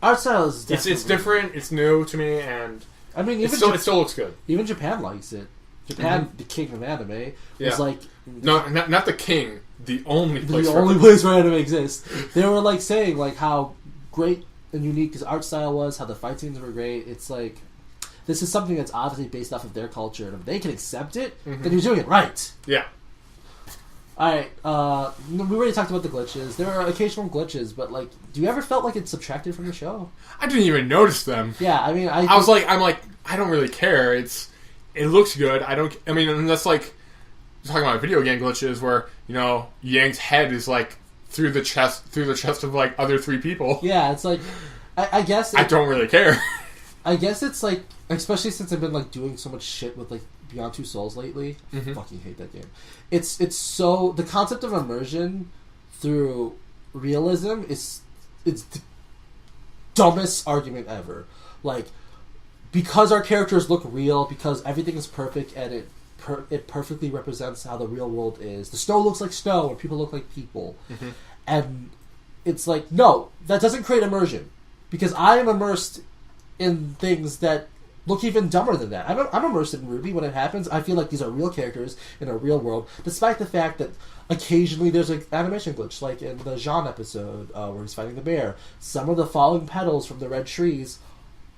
art style is definitely... It's different, it's new to me, and I mean, it still looks good. Even Japan likes it. Japan, the king of anime, was like... No, not the king, the only place where anime exists. They were, like, saying, like, how great and unique his art style was, how the fight scenes were great. It's like... This is something that's obviously based off of their culture, and if they can accept it, then you're doing it right. Yeah. Alright, we already talked about the glitches. There are occasional glitches, but, like, do you ever felt like it's subtracted from the show? I didn't even notice them. Yeah, I mean, I'm like, I don't really care. It looks good. Unless, like, you're talking about video game glitches where, you know, Yang's head is, like, through the chest of, like, other 3 people. Yeah, it's like, I guess... I don't really care. I guess it's, like, especially since I've been, like, doing so much shit with, like, Beyond Two Souls lately. I fucking hate that game. It's so... The concept of immersion through realism it's the dumbest argument ever. Like, because our characters look real, because everything is perfect, and it perfectly represents how the real world is. The snow looks like snow, and people look like people. And it's like, no, that doesn't create immersion. Because I am immersed in things that look even dumber than that. I'm immersed in RWBY when it happens. I feel like these are real characters in a real world, despite the fact that occasionally there's an animation glitch, like in the Jean episode where he's fighting the bear. Some of the falling petals from the red trees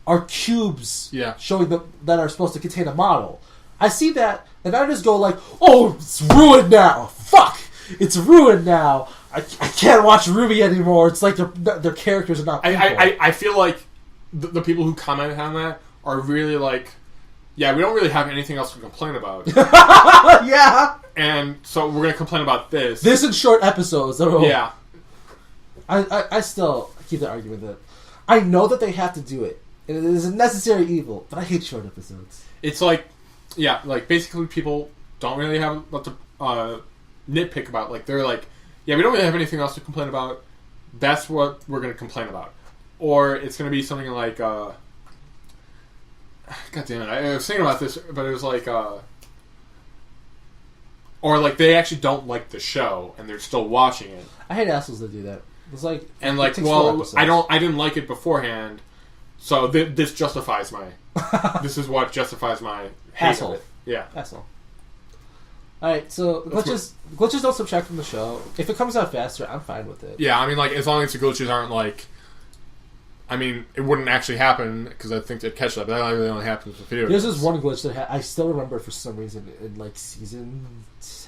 are cubes showing that are supposed to contain a model. I see that, and I just go like, oh, it's ruined now. Fuck! It's ruined now. I can't watch RWBY anymore. It's like their characters are not people. I feel like the people who commented on that are really like, yeah, we don't really have anything else to complain about. Yeah. And so we're going to complain about this. This in short episodes. Yeah. I still keep the argument that I know that they have to do it. And it is a necessary evil, but I hate short episodes. It's like, yeah, like basically people don't really have what to nitpick about. Like they're like, yeah, we don't really have anything else to complain about. That's what we're going to complain about. Or it's going to be something like, God damn it, I was thinking about this, but it was like, or like they actually don't like the show and they're still watching it. I hate assholes that do that. It's like, and like, well, I didn't like it beforehand, so this justifies my. This is what justifies my hate asshole. Of it. Yeah, asshole. All right, so glitches don't subtract from the show. If it comes out faster, I'm fine with it. Yeah, I mean, like as long as the glitches aren't like. I mean, it wouldn't actually happen because I think they'd catch that, but that really only happens with video games. There's this one glitch that I still remember for some reason in like season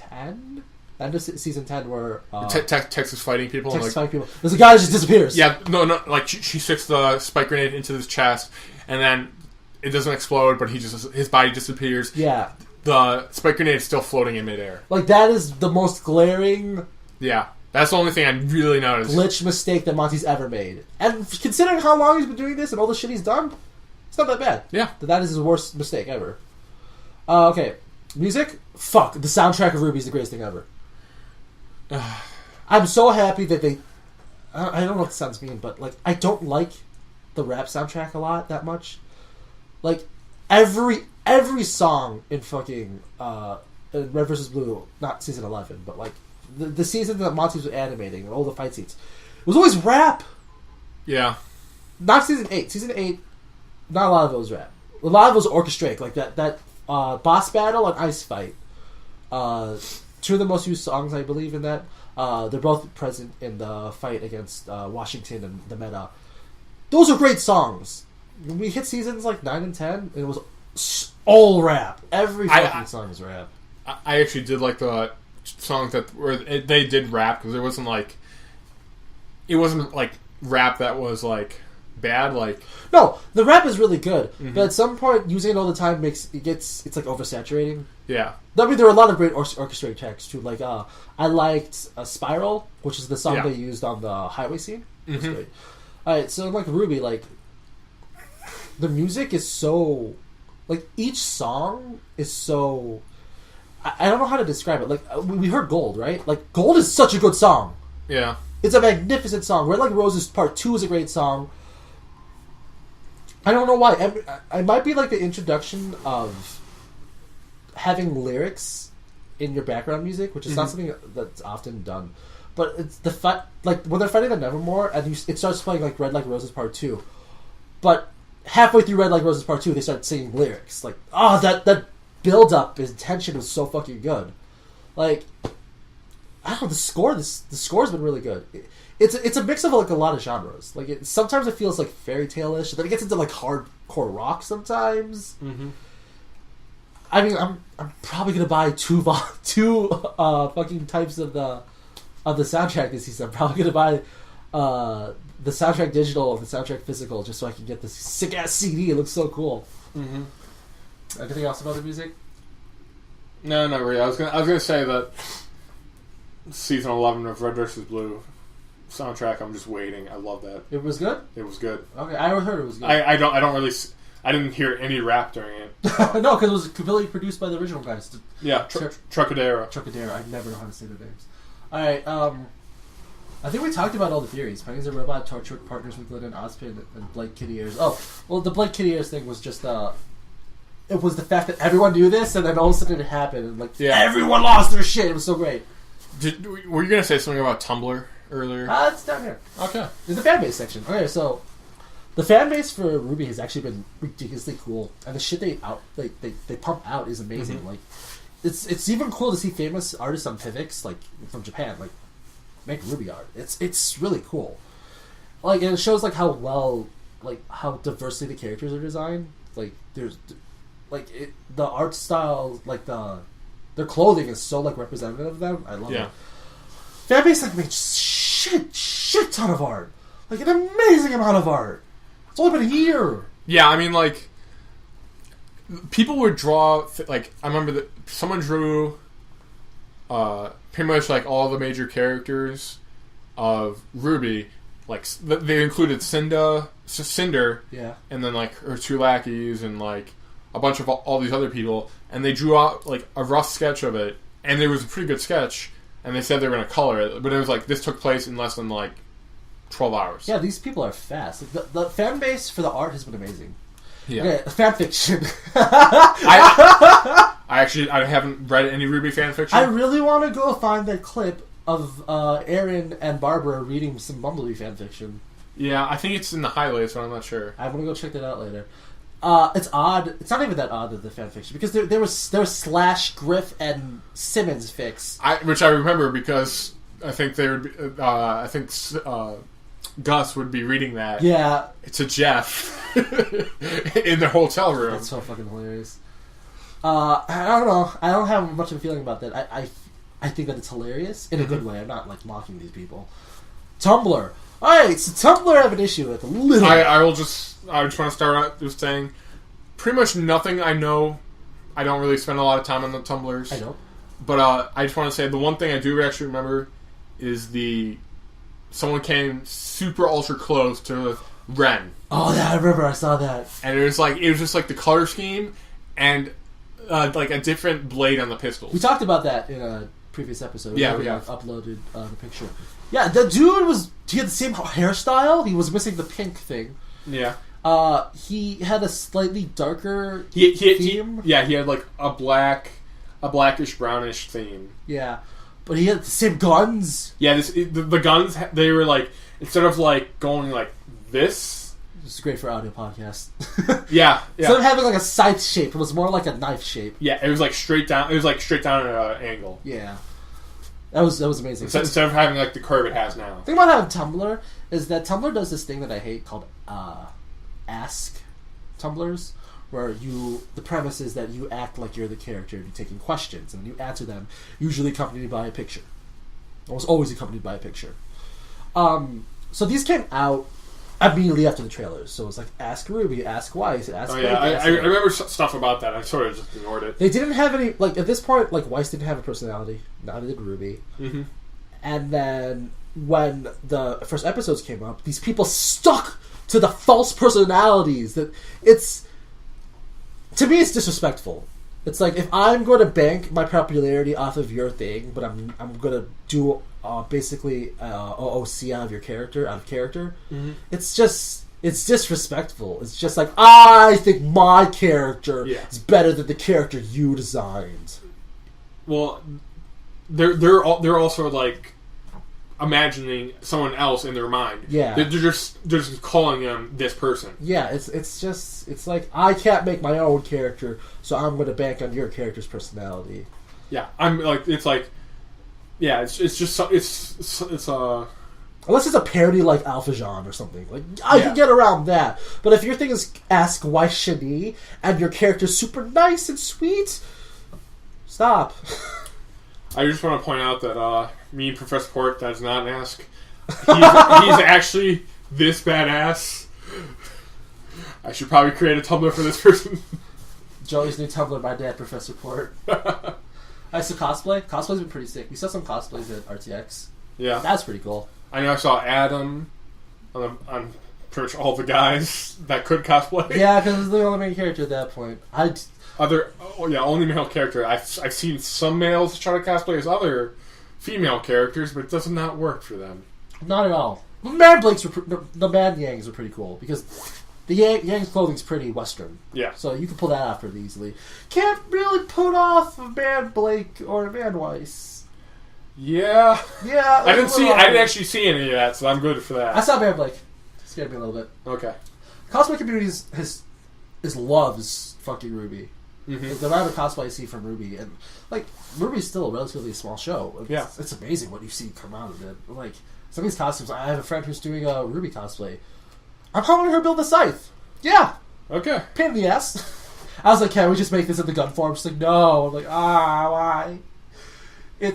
10? End of season 10 where... Texas fighting people. Fighting people. There's a guy that just disappears. Yeah, no, like she sticks the spike grenade into his chest and then it doesn't explode, but his body disappears. Yeah. The spike grenade is still floating in midair. Like, that is the most glaring... Yeah. That's the only thing I really noticed. Glitch mistake that Monty's ever made. And considering how long he's been doing this and all the shit he's done, it's not that bad. Yeah. That is his worst mistake ever. Okay. Music? Fuck. The soundtrack of RWBY is the greatest thing ever. I'm so happy that they... I don't know if it sounds mean, but like I don't like the rap soundtrack a lot that much. Like, every song in fucking in Red vs. Blue, not season 11, but like the season that Monty was animating and all the fight scenes, it was always rap. Yeah. Not season 8. Season 8, not a lot of it was rap. A lot of it was orchestrated, like that boss battle and ice fight. Two of the most used songs, I believe, in that. They're both present in the fight against Washington and the Meta. Those are great songs. When we hit seasons like 9 and 10, it was all rap. Every fucking song was rap. I actually did like the songs they did rap because it wasn't like rap that was like bad. Like, no, the rap is really good, but at some point using it all the time it's like oversaturating. Yeah, I mean there were a lot of great orchestrated tracks too. Like I liked Spiral, which is the song they used on the highway scene. It was great. Alright, so like RWBY, like the music is so like each song is so I don't know how to describe it. Like we heard Gold, right? Like Gold is such a good song. Yeah. It's a magnificent song. Red Like Roses Part 2 is a great song. I don't know why. I might be like the introduction of having lyrics in your background music, which is not something that's often done. But it's the like when they're fighting the Nevermore, and it starts playing like Red Like Roses Part 2. But halfway through Red Like Roses Part 2, they start singing lyrics. Like, that build up, his tension was so fucking good. Like, I don't know, the score's been really good. It's a mix of like a lot of genres. Like sometimes it feels like fairy tale-ish, and then it gets into like hardcore rock sometimes. Mm-hmm. I mean, I'm probably gonna buy two fucking types of the soundtrack this season. I'm probably gonna buy the soundtrack digital and the soundtrack physical just so I can get this sick ass CD. It looks so cool. Mm-hmm. Anything else about the music? No, not really. I was gonna say that season 11 of Red vs. Blue soundtrack, I'm just waiting. I love that. It was good? It was good. Okay, I heard it was good. I didn't hear any rap during it. No, because it was completely produced by the original guys. Trucadero. I never know how to say their names. Alright, I think we talked about all the theories. Penny's a robot, torture partners with Glenn and Ozpin, and Blake Kitty Ears. Oh, well, the Blake Kitty Ears thing was just, it was the fact that everyone knew this, and then all of a sudden it happened, and everyone lost their shit. It was so great. Were you going to say something about Tumblr earlier? It's down here. Okay. There's the fan base section. Okay, so the fan base for RWBY has actually been ridiculously cool, and the shit they pump out is amazing. Mm-hmm. Like, it's even cool to see famous artists on Pivx, like from Japan, like make RWBY art. It's really cool. Like, and it shows like how well, like how diversely the characters are designed. Like there's, like the art style, like their clothing is so like representative of them. I love it. Fanbase like made shit ton of art, like an amazing amount of art. It's only been a year. Yeah, I mean, like people would draw. Like I remember that someone drew, pretty much like all the major characters of RWBY. Like they included Cinder, and then like her two lackeys and like a bunch of all these other people, and they drew out like a rough sketch of it, and it was a pretty good sketch. And they said they were going to color it, but it was like this took place in less than like 12 hours. Yeah, these people are fast. Like, the fan base for the art has been amazing. Yeah, okay, fan fiction. I haven't read any RWBY fan fiction. I really want to go find that clip of Aaron and Barbara reading some Bumblebee fan fiction. Yeah, I think it's in the highlights, but I'm not sure. I'm gonna go check that out later. It's odd. It's not even that odd that the fan fiction, because there was Slash, Griff, and Simmons fics. Which I remember because I think they would. Gus would be reading that. Yeah, to Jeff in the hotel room. That's so fucking hilarious. I don't know. I don't have much of a feeling about that. I think that it's hilarious in a good way. I'm not like mocking these people. Tumblr. Alright, so Tumblr I have an issue with a little. I just want to start out with saying pretty much nothing I know. I don't really spend a lot of time on the Tumblrs. I don't. But I just want to say the one thing I do actually remember is someone came super ultra close to Ren. Oh yeah, I remember. I saw that. And it was just like the color scheme and like a different blade on the pistols. We talked about that in a previous episode. Yeah, we have uploaded the picture. Yeah, the dude he had the same hairstyle. He was missing the pink thing. Yeah. He had a slightly darker theme. He had like a blackish brownish theme. Yeah, but he had the same guns. Yeah, the guns, they were like, instead of like going like this. This is great for audio podcast. Yeah. Instead of having like a scythe shape, it was more like a knife shape. Yeah, it was like straight down. It was like straight down at an angle. Yeah. That was amazing. Instead of having like the curve it has now. The thing about having Tumblr is that Tumblr does this thing that I hate called Ask Tumblrs, where the premise is that you act like you're the character and you're taking questions and you answer them, usually accompanied by a picture. Almost always accompanied by a picture. So these came out immediately after the trailers. So it was like Ask RWBY, Ask Weiss, Ask. Oh yeah, I remember stuff about that. I sort of just ignored it. They didn't have any, like at this point, like Weiss didn't have a personality. Neither did RWBY. Mm-hmm. And then when the first episodes came up, these people stuck to the false personalities. To me, it's disrespectful. It's like, if I'm going to bank my popularity off of your thing, but I'm going to do basically OOC out of character, mm-hmm. It's disrespectful. It's just like, I think my character is better than the character you designed. Well, they're also like imagining someone else in their mind. Yeah, they're just calling them this person. Yeah, it's like, I can't make my own character, so I'm going to bank on your character's personality. Yeah, it's unless it's a parody like Alpha Jean or something, like I can get around that. But if your thing is ask why Shani and your character's super nice and sweet, stop. I just want to point out that me and Professor Port, that is not an ask. He's actually this badass. I should probably create a Tumblr for this person. Joey's new Tumblr, my dad, Professor Port. I saw cosplay. Cosplay's been pretty sick. We saw some cosplays at RTX. Yeah. That's pretty cool. I know I saw Adam on pretty much all the guys that could cosplay. Yeah, because it's the only main character at that point. Only male character. I've seen some males try to cosplay as other female characters, but it does not work for them. Not at all. The Man Yangs are pretty cool, because the Yang's clothing's pretty Western. Yeah. So you can pull that off pretty easily. Can't really put off a Man Blake or a Man Weiss. Yeah. Yeah. I didn't actually see any of that, so I'm good for that. I saw Man Blake. It scared me a little bit. Okay. Cosplay community loves fucking RWBY. Mm-hmm. The amount of cosplay I see from RWBY, and like, RWBY's still a relatively small show. It's amazing what you see come out of it. Like, some of these costumes, I have a friend who's doing a RWBY cosplay. I'm helping her build a scythe. Yeah. Okay. Pain in the ass. I was like, can't we just make this in the gun form? She's like, no. I'm like, why? I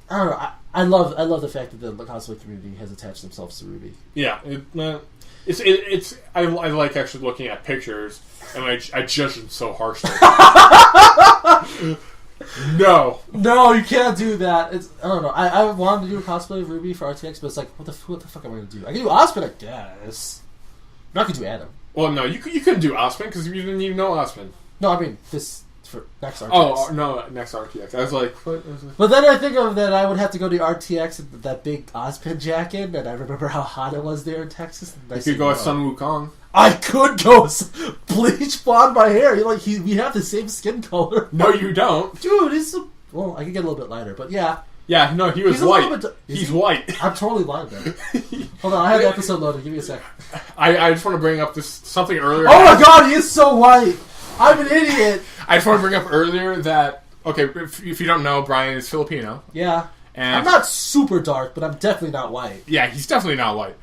don't know. I love the fact that the cosplay community has attached themselves to RWBY. Yeah. I like actually looking at pictures, and I judge them so harshly. No, you can't do that. I don't know. I wanted to do a cosplay of RWBY for RTX, but it's like, what the fuck am I going to do? I can do Osmond, I guess. I'm not going to do Adam. Well, no, you couldn't do Osmond because you didn't even know Osmond. No, I mean this for next RTX. Oh no, next RTX. I was like, what? But then I think of that I would have to go to RTX with that big Ozpin jacket, and I remember how hot it was there in Texas. You could go with Sun Wukong. I could go bleach blonde my hair. We have the same skin color. No, you don't, dude. Well, I can get a little bit lighter, but yeah. Yeah, no, he was white. He's white. I'm totally blind then. Hold on, I have the episode loaded. Give me a sec. I just want to bring up something earlier. Oh my god, he is so white. I'm an idiot. I just want to bring up earlier that, okay, if you don't know, Brian is Filipino. Yeah. And I'm not super dark, but I'm definitely not white. Yeah, he's definitely not white.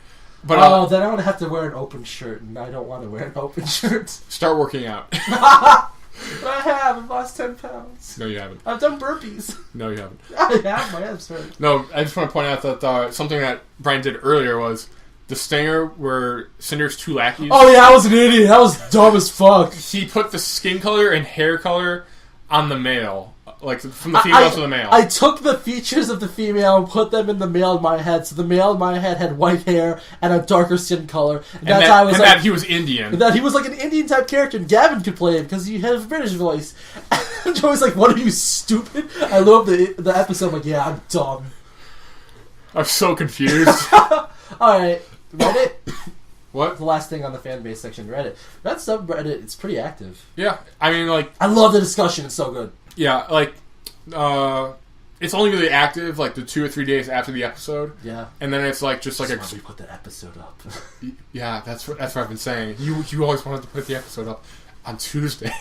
But then I'm going to have to wear an open shirt, and I don't want to wear an open shirt. Start working out. But I have. I've lost 10 pounds. No, you haven't. I've done burpees. No, you haven't. I have. My abs hurt. No, I just want to point out that something that Brian did earlier was the stinger where Cinder's two lackeys. Oh, yeah, I was an idiot. That was dumb as fuck. He put the skin color and hair color on the male. Like, from the female to the male. I took the features of the female and put them in the male in my head. So the male in my head had white hair and a darker skin color. And that he was Indian. And that he was like an Indian type character, and Gavin could play him because he had a British voice. And Joey's like, what are you, stupid? I love the episode. I'm like, yeah, I'm dumb. I'm so confused. Alright, Reddit. What? The last thing on the fan base section, Reddit. That subreddit, it's pretty active. Yeah, I mean, like... I love the discussion, it's so good. Yeah, like, it's only really active, like, the 2 or 3 days after the episode. Yeah. And then it's, like, just like... That's why we put the episode up. Yeah, that's what I've been saying. You always wanted to put the episode up on Tuesday.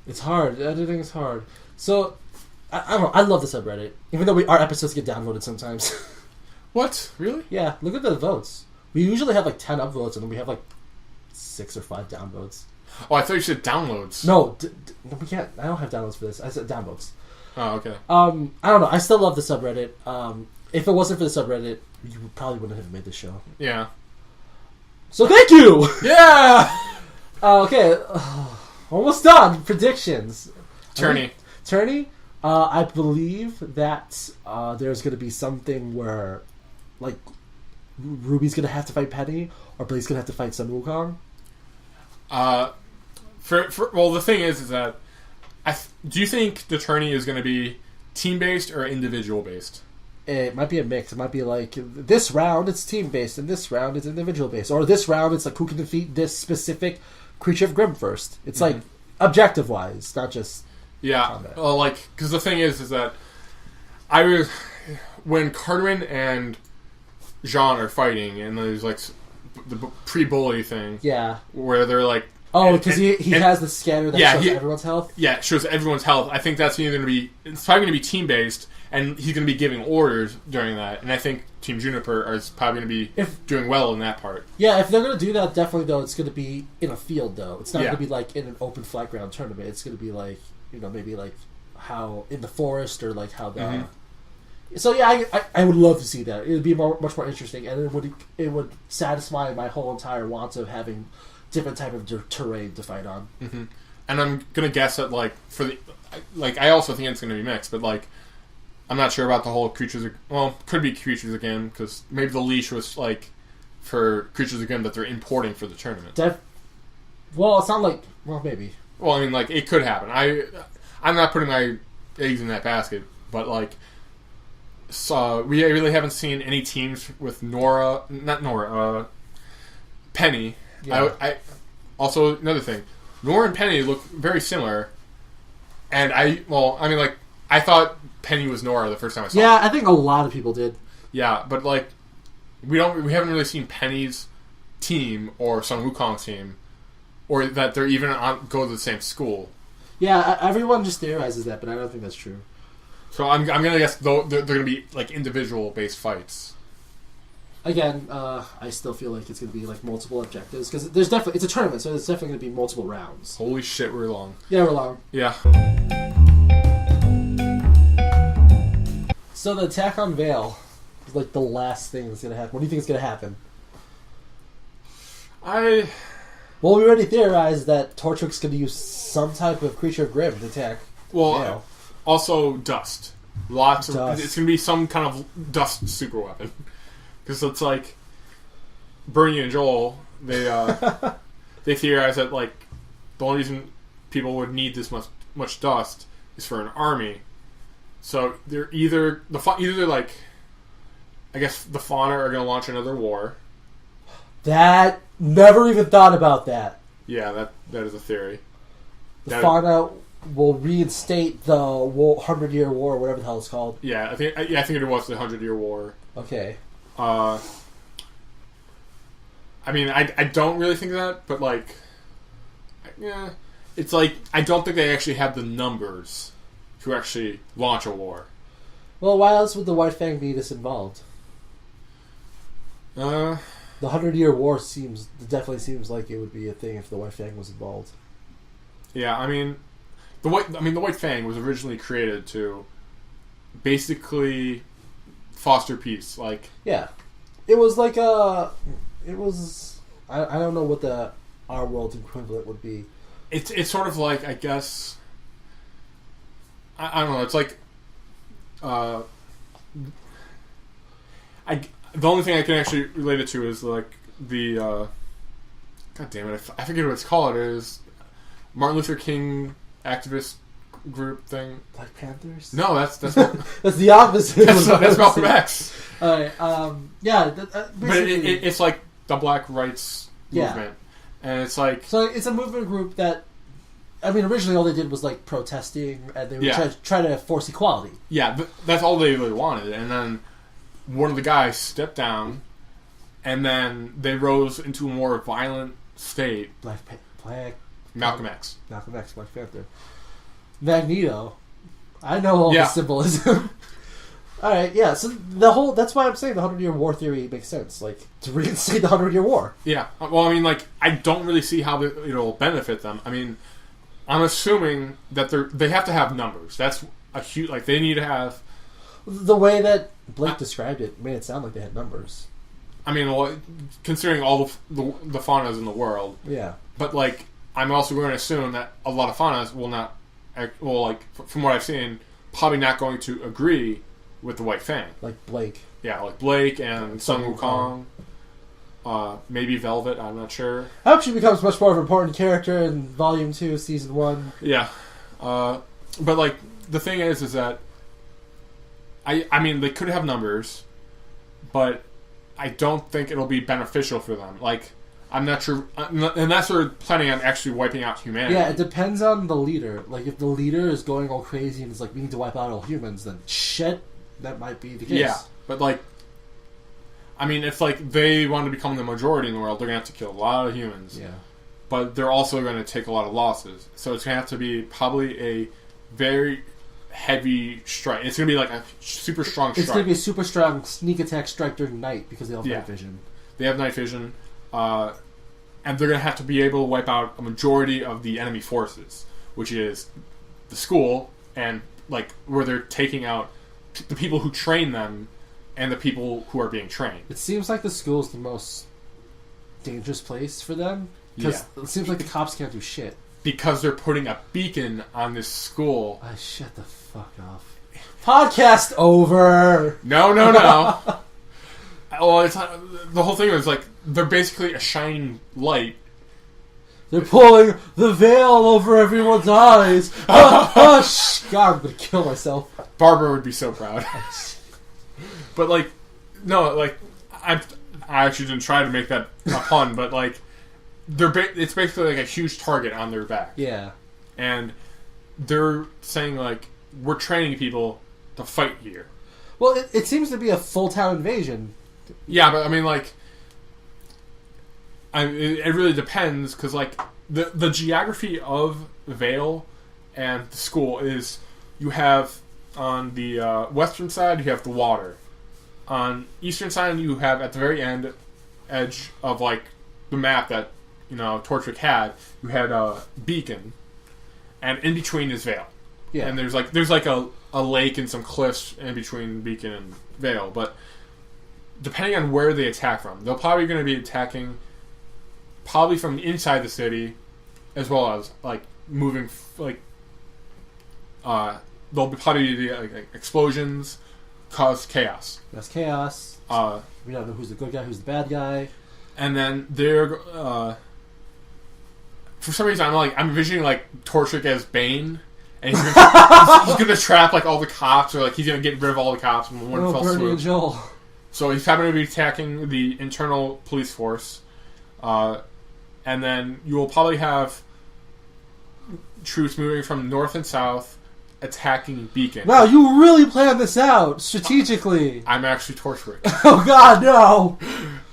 It's hard. Editing is hard. So, I don't know, I love the subreddit. Even though our episodes get downvoted sometimes. What? Really? Yeah, look at the votes. We usually have, like, 10 upvotes, and then we have, like, 6 or 5 downvotes. Oh, I thought you said downloads. No, we can't. I don't have downloads for this. I said downvotes. Oh, okay. I don't know. I still love the subreddit. If it wasn't for the subreddit, you probably wouldn't have made the show. Yeah. So thank you! Yeah! Okay. Almost done. Predictions. Turney. I believe that there's going to be something where like Ruby's gonna have to fight Penny, or Blake's gonna have to fight Sun Wukong? Well, the thing is that do you think the tourney is going to be team based or individual based? It might be a mix. It might be like this round it's team based, and this round it's individual based, or this round it's like who can defeat this specific creature of Grimm first. It's like objective wise, not just combat. Well, like because the thing is that when Cartman and Jean are fighting, and there's like the pre-bully thing, where they're like. Oh, because he has the scanner that shows everyone's health? Yeah, it shows everyone's health. I think that's either going to be... It's probably going to be team-based, and he's going to be giving orders during that. And I think Team Juniper is probably going to be doing well in that part. Yeah, if they're going to do that, definitely, though, it's going to be in a field, though. It's not going to be, like, in an open flat ground tournament. It's going to be, like, maybe, like, how... In the forest, or, like, how the... Mm-hmm. So, yeah, I would love to see that. It would be much more interesting, and it would satisfy my whole entire wants of having... different type of terrain to fight on. Mm-hmm. And I'm gonna guess that I also think it's gonna be mixed, but like I'm not sure about the whole could be creatures again because maybe the leash was like for creatures again that they're importing for the tournament. Well, it's not like maybe. Well, I mean, like it could happen. I'm not putting my eggs in that basket, but like so we really haven't seen any teams with Penny. Yeah. I also another thing, Nora and Penny look very similar, and I thought Penny was Nora the first time I saw her. Yeah, I think a lot of people did. Yeah, but like we haven't really seen Penny's team or Sun Wukong's team, or that they're even go to the same school. Yeah, everyone just theorizes that, but I don't think that's true. So I'm gonna guess they're gonna be like individual based fights. Again, I still feel like it's going to be like multiple objectives because it's a tournament, so there's definitely going to be multiple rounds. Holy shit, we're long. Yeah, we're long. Yeah. So the attack on Vale is like the last thing that's going to happen. What do you think is going to happen? Well, we already theorized that Torchwick's going to use some type of creature of Grimm to attack. Well, Vale. Also dust. Lots of dust. It's going to be some kind of dust super weapon. Because it's like Bernie and Joel, they theorize that like the only reason people would need this much dust is for an army. So they're either like I guess the Fauna are going to launch another war. That never even thought about that. Yeah, that is a theory. The Fauna will reinstate the 100-Year War, whatever the hell it's called. Yeah, I think it was the 100-Year War. Okay. I mean, I don't really think that, but like, yeah, it's like I don't think they actually have the numbers to actually launch a war. Well, why else would the White Fang be this involved? The 100-Year War definitely seems like it would be a thing if the White Fang was involved. Yeah, I mean, the White Fang was originally created to basically foster peace, like it was like I don't know what our world's equivalent would be. It's sort of like I guess I don't know. It's like the only thing I can actually relate it to is like the God damn it, I forget what it's called. It is Martin Luther King activist group thing. Black Panthers? No, that's that's the opposite. That's Malcolm X. Alright, but it's like the Black Rights movement, and it's like so it's a movement group that originally all they did was like protesting, and they would try to force equality. Yeah, that's all they really wanted, and then one of the guys stepped down, and then they rose into a more violent state. Malcolm X, Black Panther. Magneto. I know all the symbolism. Alright, yeah, so that's why I'm saying the 100-Year War theory makes sense. Like, to reinstate the 100-Year War. Yeah. Well, I mean, like, I don't really see how it'll benefit them. I mean, I'm assuming that they have to have numbers. That's a huge, like, they need to have... The way that Blake described it made it sound like they had numbers. I mean, considering all the faunas in the world. Yeah. But, like, I'm also going to assume that a lot of faunas will not... Well, like, from what I've seen, probably not going to agree with the White Fang. Like Blake. Yeah, like Blake and Sun Wukong. Maybe Velvet, I'm not sure. I hope she becomes much more of an important character in Volume 2, Season 1. Yeah. But, like, the thing is that... I mean, they could have numbers, but I don't think it'll be beneficial for them. Like, I'm not sure... Unless they're planning on actually wiping out humanity. Yeah, it depends on the leader. Like, if the leader is going all crazy and is like, we need to wipe out all humans, then shit, that might be the case. Yeah, but, like... I mean, if, like, they want to become the majority in the world, they're going to have to kill a lot of humans. Yeah. But they're also going to take a lot of losses. So it's going to have to be probably a very heavy strike. It's going to be like a super strong strike. It's going to be a super strong sneak attack strike during night because they have night vision. They have night vision. And they're going to have to be able to wipe out a majority of the enemy forces, which is the school and, like, where they're taking out the people who train them and the people who are being trained. It seems like the school is the most dangerous place for them. Because it seems like the cops can't do shit. Because they're putting a beacon on this school. Shut the fuck off. Podcast over! No. Well, it's not, the whole thing was like, they're basically a shining light. They're pulling the veil over everyone's eyes. God, I'm gonna kill myself. Barbara would be so proud. But, like, no, like, I actually didn't try to make that a pun, but, like, it's basically like a huge target on their back. Yeah. And they're saying, like, we're training people to fight here. Well, it seems to be a full-town invasion. Yeah, but, I mean, like, it really depends, because, like, the geography of Vale and the school is, you have, on the western side, you have the water. On eastern side, you have, at the very edge of, like, the map that, you know, Torchwick had, you had a beacon, and in between is Vale. Yeah. And there's like a lake and some cliffs in between Beacon and Vale, but depending on where they attack from, they're probably going to be attacking probably from inside the city, as well as, like, moving, like, there'll probably be like, explosions, cause chaos. That's chaos. We don't know who's the good guy, who's the bad guy. And then they're, for some reason, I'm envisioning, like, Torchwick as Bane, and he's gonna trap, like, all the cops, or, like, he's gonna get rid of all the cops in one fell swoop. And Joel. So he's probably gonna be attacking the internal police force, and then you will probably have troops moving from north and south, attacking Beacon. Wow, you really planned this out strategically. I'm actually Torchwick. Oh God, no!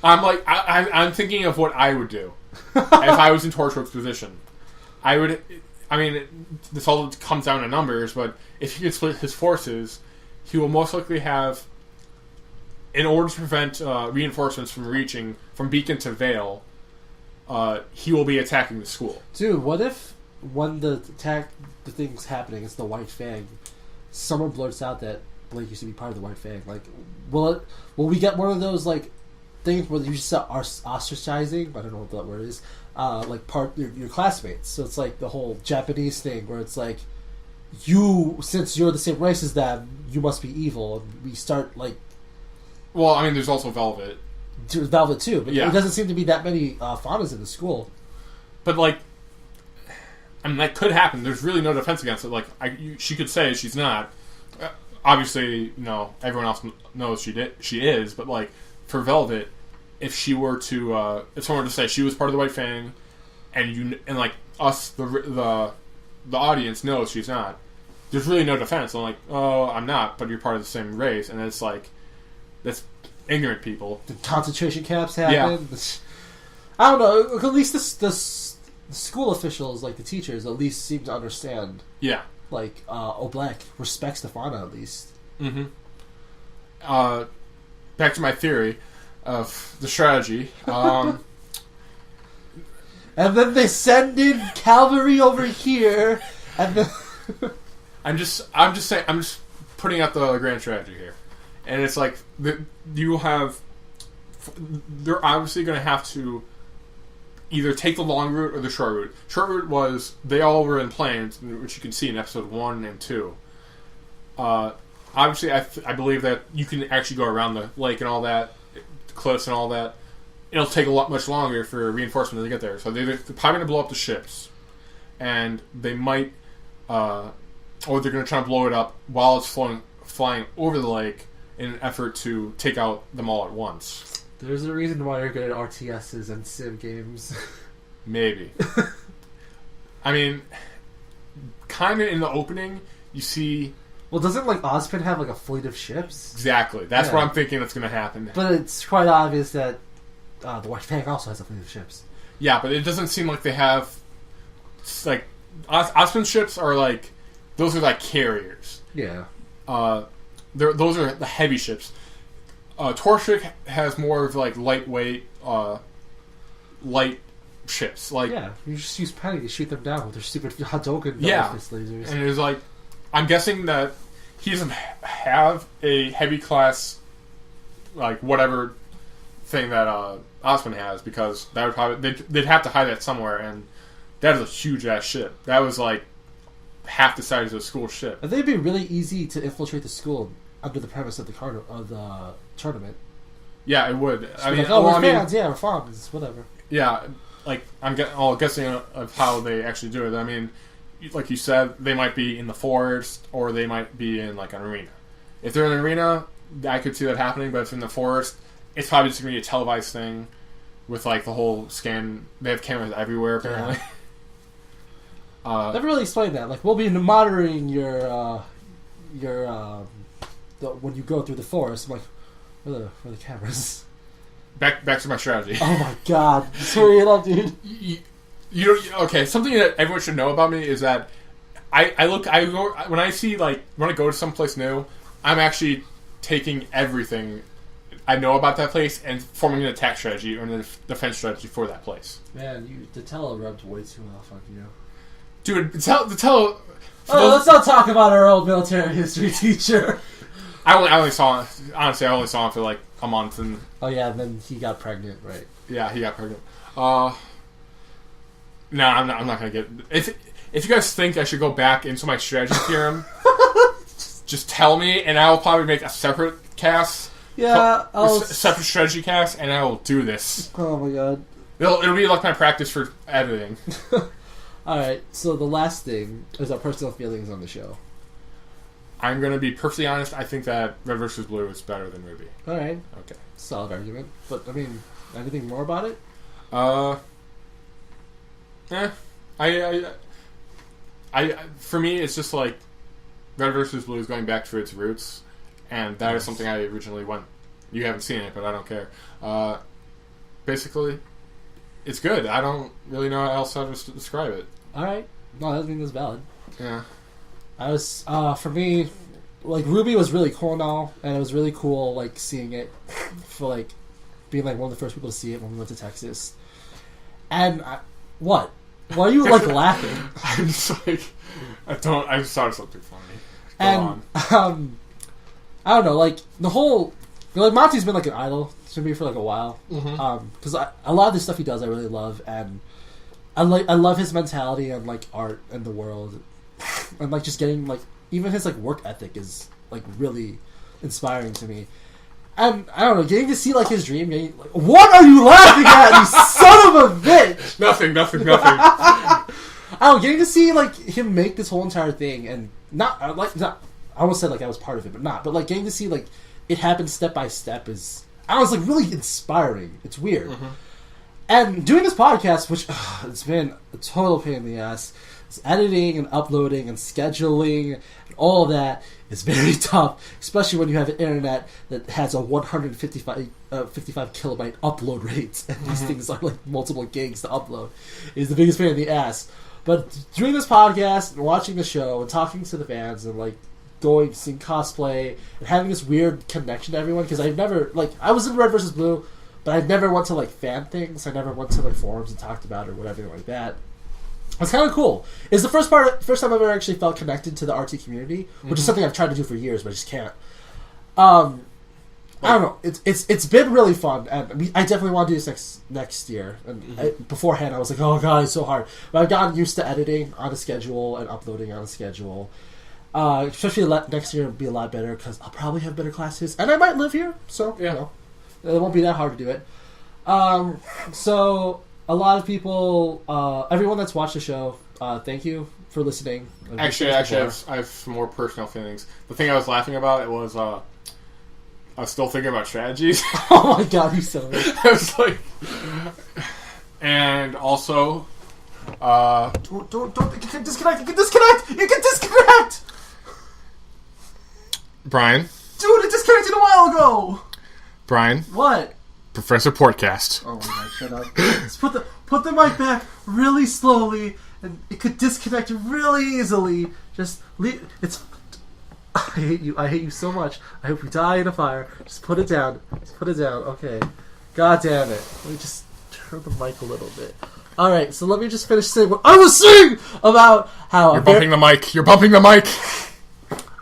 I'm thinking of what I would do if I was in Torchwick's position. This all comes down to numbers, but if he can split his forces, he will most likely have, in order to prevent reinforcements from reaching from Beacon to Vale, he will be attacking the school. Dude, what if when the thing's happening, it's the White Fang, someone blurts out that Blake used to be part of the White Fang? Like, will we get one of those, like, things where you just start ostracizing? I don't know what that word is. Like, your classmates. So it's like the whole Japanese thing where it's like, since you're the same race as them, you must be evil. And we start, like... Well, I mean, there's also Velvet. There's Velvet, too. But yeah. It doesn't seem to be that many faunas in the school. But, like... I mean, that could happen. There's really no defense against it. Like, she could say she's not. Obviously, you know, everyone else knows she is. But, like, for Velvet, if she were to, if someone were to say she was part of the White Fang, and like us, the audience knows she's not, there's really no defense. I'm like, oh, I'm not, but you're part of the same race, and it's like, that's ignorant people. The concentration camps happen. Yeah. I don't know. At least the school officials, like the teachers, at least seem to understand. Yeah. Like, Black respects the fauna, at least. Mm-hmm. Back to my theory of the strategy. And then they send in cavalry over here, and then... I'm just saying, I'm just putting out the grand strategy here. And it's like, you will have... They're obviously going to have to either take the long route or the short route. Short route was, they all were in planes, which you can see in episode 1 and 2. obviously, I believe that you can actually go around the lake and all that, cliffs and all that. It'll take much longer for reinforcements to get there. So they're probably going to blow up the ships. And they might, or they're going to try and blow it up while it's flying over the lake in an effort to take out them all at once. There's a reason why you're good at RTSs and sim games. Maybe. I mean, kind of in the opening, you see... Well, doesn't, like, Ozpin have, like, a fleet of ships? Exactly. That's what I'm thinking that's going to happen. But it's quite obvious that the White Fang also has a fleet of ships. Yeah, but it doesn't seem like they have... Like, Ozpin's ships are, like... Those are, like, carriers. Yeah. Those are the heavy ships. Torchic has more of, like, lightweight, light ships. Like, yeah, you just use Penny to shoot them down with their stupid Hadouken lasers. And it's like... I'm guessing that he doesn't have a heavy class, like, whatever thing that Ozpin has, because that would probably... They'd have to hide that somewhere, and that is a huge-ass ship. That was, like, half the size of a school ship. I think it'd be really easy to infiltrate the school under the premise of the tournament. Yeah, it would. I mean, we're fans, we're fans, whatever. Yeah, like, I'm guessing of how they actually do it. I mean... Like you said, they might be in the forest, or they might be in, like, an arena. If they're in an arena, I could see that happening, but if in the forest, it's probably just going to be a televised thing with, like, the whole scan. They have cameras everywhere, apparently. Yeah. Never really explained that. Like, we'll be monitoring your when you go through the forest. I'm like, where are the cameras? Back to my strategy. Oh my god. Just hurry it up, dude. Okay, something that everyone should know about me is that when I go to someplace new, I'm actually taking everything I know about that place and forming an attack strategy or a defense strategy for that place. Man, the Tello rubbed way too off on you. Dude, the Tello... let's not talk about our old military history teacher. I only saw him for like a month. And and then he got pregnant, right? Yeah, he got pregnant. No, I'm not going to get... If you guys think I should go back into my strategy theorem, just tell me, and I will probably make a separate cast. Yeah, separate strategy cast, and I will do this. Oh my god. It'll be like my practice for editing. Alright, so the last thing is our personal feelings on the show. I'm going to be perfectly honest, I think that Red vs. Blue is better than RWBY. Alright. Okay. Solid argument. But, I mean, anything more about it? For me, it's just like Red vs. Blue is going back to its roots, and that is something I originally went. You haven't seen it, but I don't care. Basically, it's good. I don't really know how else to describe it. All right, no, I think that's valid. Yeah, I was for me, like RWBY was really cool and all, and it was really cool like seeing it for like being like one of the first people to see it when we went to Texas. And what? Why are you like laughing? I'm just like, I just thought of something funny. Go on. I don't know, like the whole, like Monty's been like an idol to me for like a while. Because a lot of the stuff he does, I really love, and I love his mentality and like art and the world, and like just getting like even his like work ethic is like really inspiring to me. And I don't know, getting to see like his dream. Like, what are you laughing at, you son of a bitch? Nothing. I don't know, getting to see like him make this whole entire thing, and not. I almost said like I was part of it, but not. But like getting to see like it happen step by step is, I was like really inspiring. It's weird. And doing this podcast, which it's been a total pain in the ass. It's editing and uploading and scheduling and all of that is very tough, especially when you have an internet that has a 55 kilobyte upload rate, and these things are like multiple gigs to upload. Is the biggest pain in the ass. But doing this podcast and watching the show and talking to the fans and like going seeing cosplay and having this weird connection to everyone, because I've never like I was in Red vs. Blue, but I never went to like fan things. I never went to like forums and talked about it or whatever like that. It's kind of cool. It's the first time I've ever actually felt connected to the RT community, which is something I've tried to do for years, but I just can't. I don't know. It's been really fun, and I definitely want to do this next year. And beforehand, I was like, oh god, it's so hard. But I've gotten used to editing on a schedule and uploading on a schedule, Especially next year will be a lot better because I'll probably have better classes and I might live here, so it won't be that hard to do it. So a lot of people, everyone that's watched the show, thank you for listening. Actually, I have some more personal feelings. The thing I was laughing about, it was I was still thinking about strategies. Oh my god, you son of a bitch. I was like, and also, don't you can disconnect. You can disconnect. Brian, dude, it disconnected a while ago. Brian, what? Professor Portcast. Oh my god, shut up. Just put the mic back really slowly, and it could disconnect really easily. Just leave. I hate you. I hate you so much. I hope you die in a fire. Just put it down. Okay. God damn it. Let me just turn the mic a little bit. Alright, so let me just finish saying what I was saying about how... You're bumping the mic.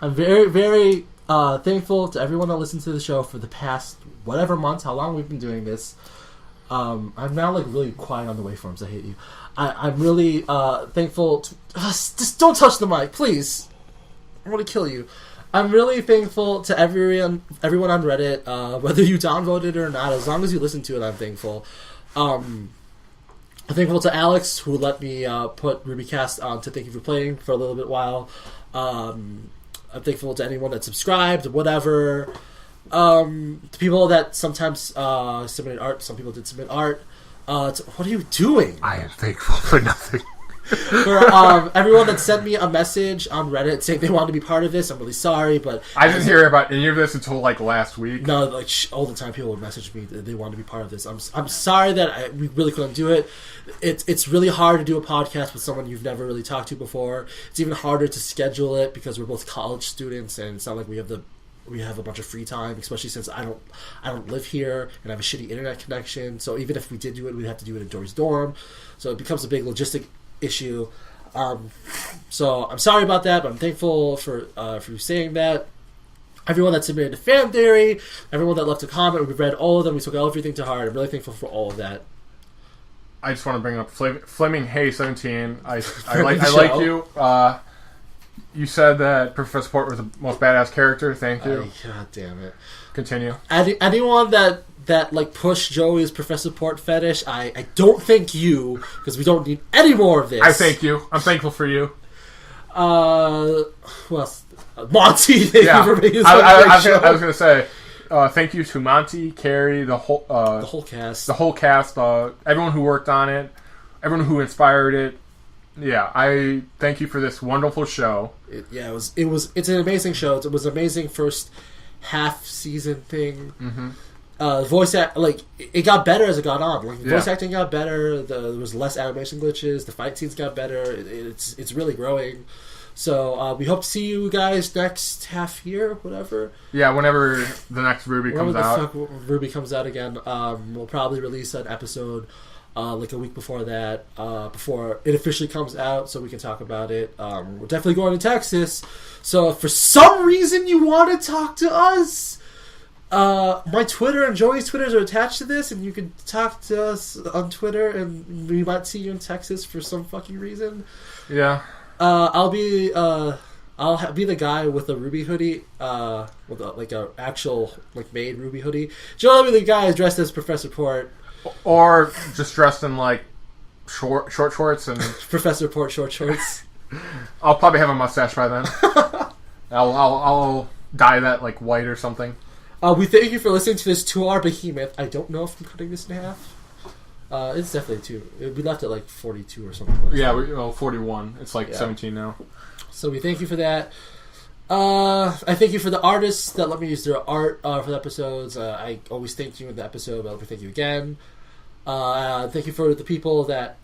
I'm very, very thankful to everyone that listened to the show for the past whatever months, how long we've been doing this. I'm now like really quiet on the waveforms. I hate you. I'm really thankful to... just don't touch the mic, please. I want to kill you. I'm really thankful to everyone on Reddit, whether you downvoted it or not. As long as you listen to it, I'm thankful. I'm thankful to Alex, who let me put RWBYcast on to Thank You For Playing for a little bit while. I'm thankful to anyone that subscribed, whatever. To people that sometimes submitted art. Some people did submit art. What are you doing? I am thankful for nothing. For everyone that sent me a message on Reddit saying they wanted to be part of this, I'm really sorry, but I didn't hear about any of this until like last week. No, like all the time people would message me that they wanted to be part of this. I'm sorry that we really couldn't do it. It's really hard to do a podcast with someone you've never really talked to before. It's even harder to schedule it because we're both college students and it's not like we have a bunch of free time, especially since I don't live here and I have a shitty internet connection. So even if we did do it, we'd have to do it in Dory's dorm. So it becomes a big logistic issue. So I'm sorry about that, but I'm thankful for you saying that. Everyone that submitted a fan theory, everyone that left a comment, we read all of them. We took everything to heart. I'm really thankful for all of that. I just want to bring up Flaming Hay 17. I like you. You said that Professor Port was the most badass character. Thank you. God damn it. Continue. Anyone that like pushed Joey's Professor Port fetish, I don't thank you because we don't need any more of this. I thank you. I'm thankful for you. Well, Monty, thank you for being I was going to say thank you to Monty, Carrie, the whole cast, everyone who worked on it, everyone who inspired it. Yeah, I thank you for this wonderful show. It's an amazing show. It was an amazing first half season thing. Mm-hmm. It got better as it got on. Voice Yeah. acting got better. There was less animation glitches. The fight scenes got better. It's really growing. So we hope to see you guys next half year, whatever. Yeah, whenever the next RWBY comes out. RWBY comes out again. We'll probably release an episode like a week before that, before it officially comes out, so we can talk about it. We're definitely going to Texas. So if for some reason you want to talk to us, my Twitter and Joey's Twitters are attached to this, and you can talk to us on Twitter, and we might see you in Texas for some fucking reason. Yeah. I'll be the guy with a Ruby hoodie, with a actual made Ruby hoodie. Joe will be the guy dressed as Professor Port, or just dressed in short shorts and Professor Port short shorts. I'll probably have a mustache by then. I'll dye that white or something. We thank you for listening to this 2-hour behemoth. I don't know if I'm cutting this in half. It's definitely 2. We left it 42 or something like that. Yeah, 41. It's 17 now. So we thank you for that. I thank you for the artists that let me use their art for the episodes. I always thank you in the episode, but let me thank you again. Thank you for the people that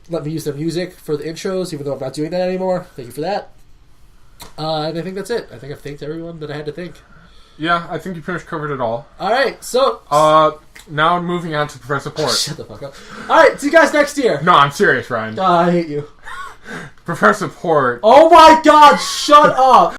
let me use their music for the intros, even though I'm not doing that anymore. Thank you for that. And I think that's it. I think I've thanked everyone that I had to thank. Yeah, I think you pretty much covered it all. Alright, so... now moving on to Professor Port. Shut the fuck up. Alright, see you guys next year. No, I'm serious, Ryan. I hate you. Professor Port. Oh my god, shut up!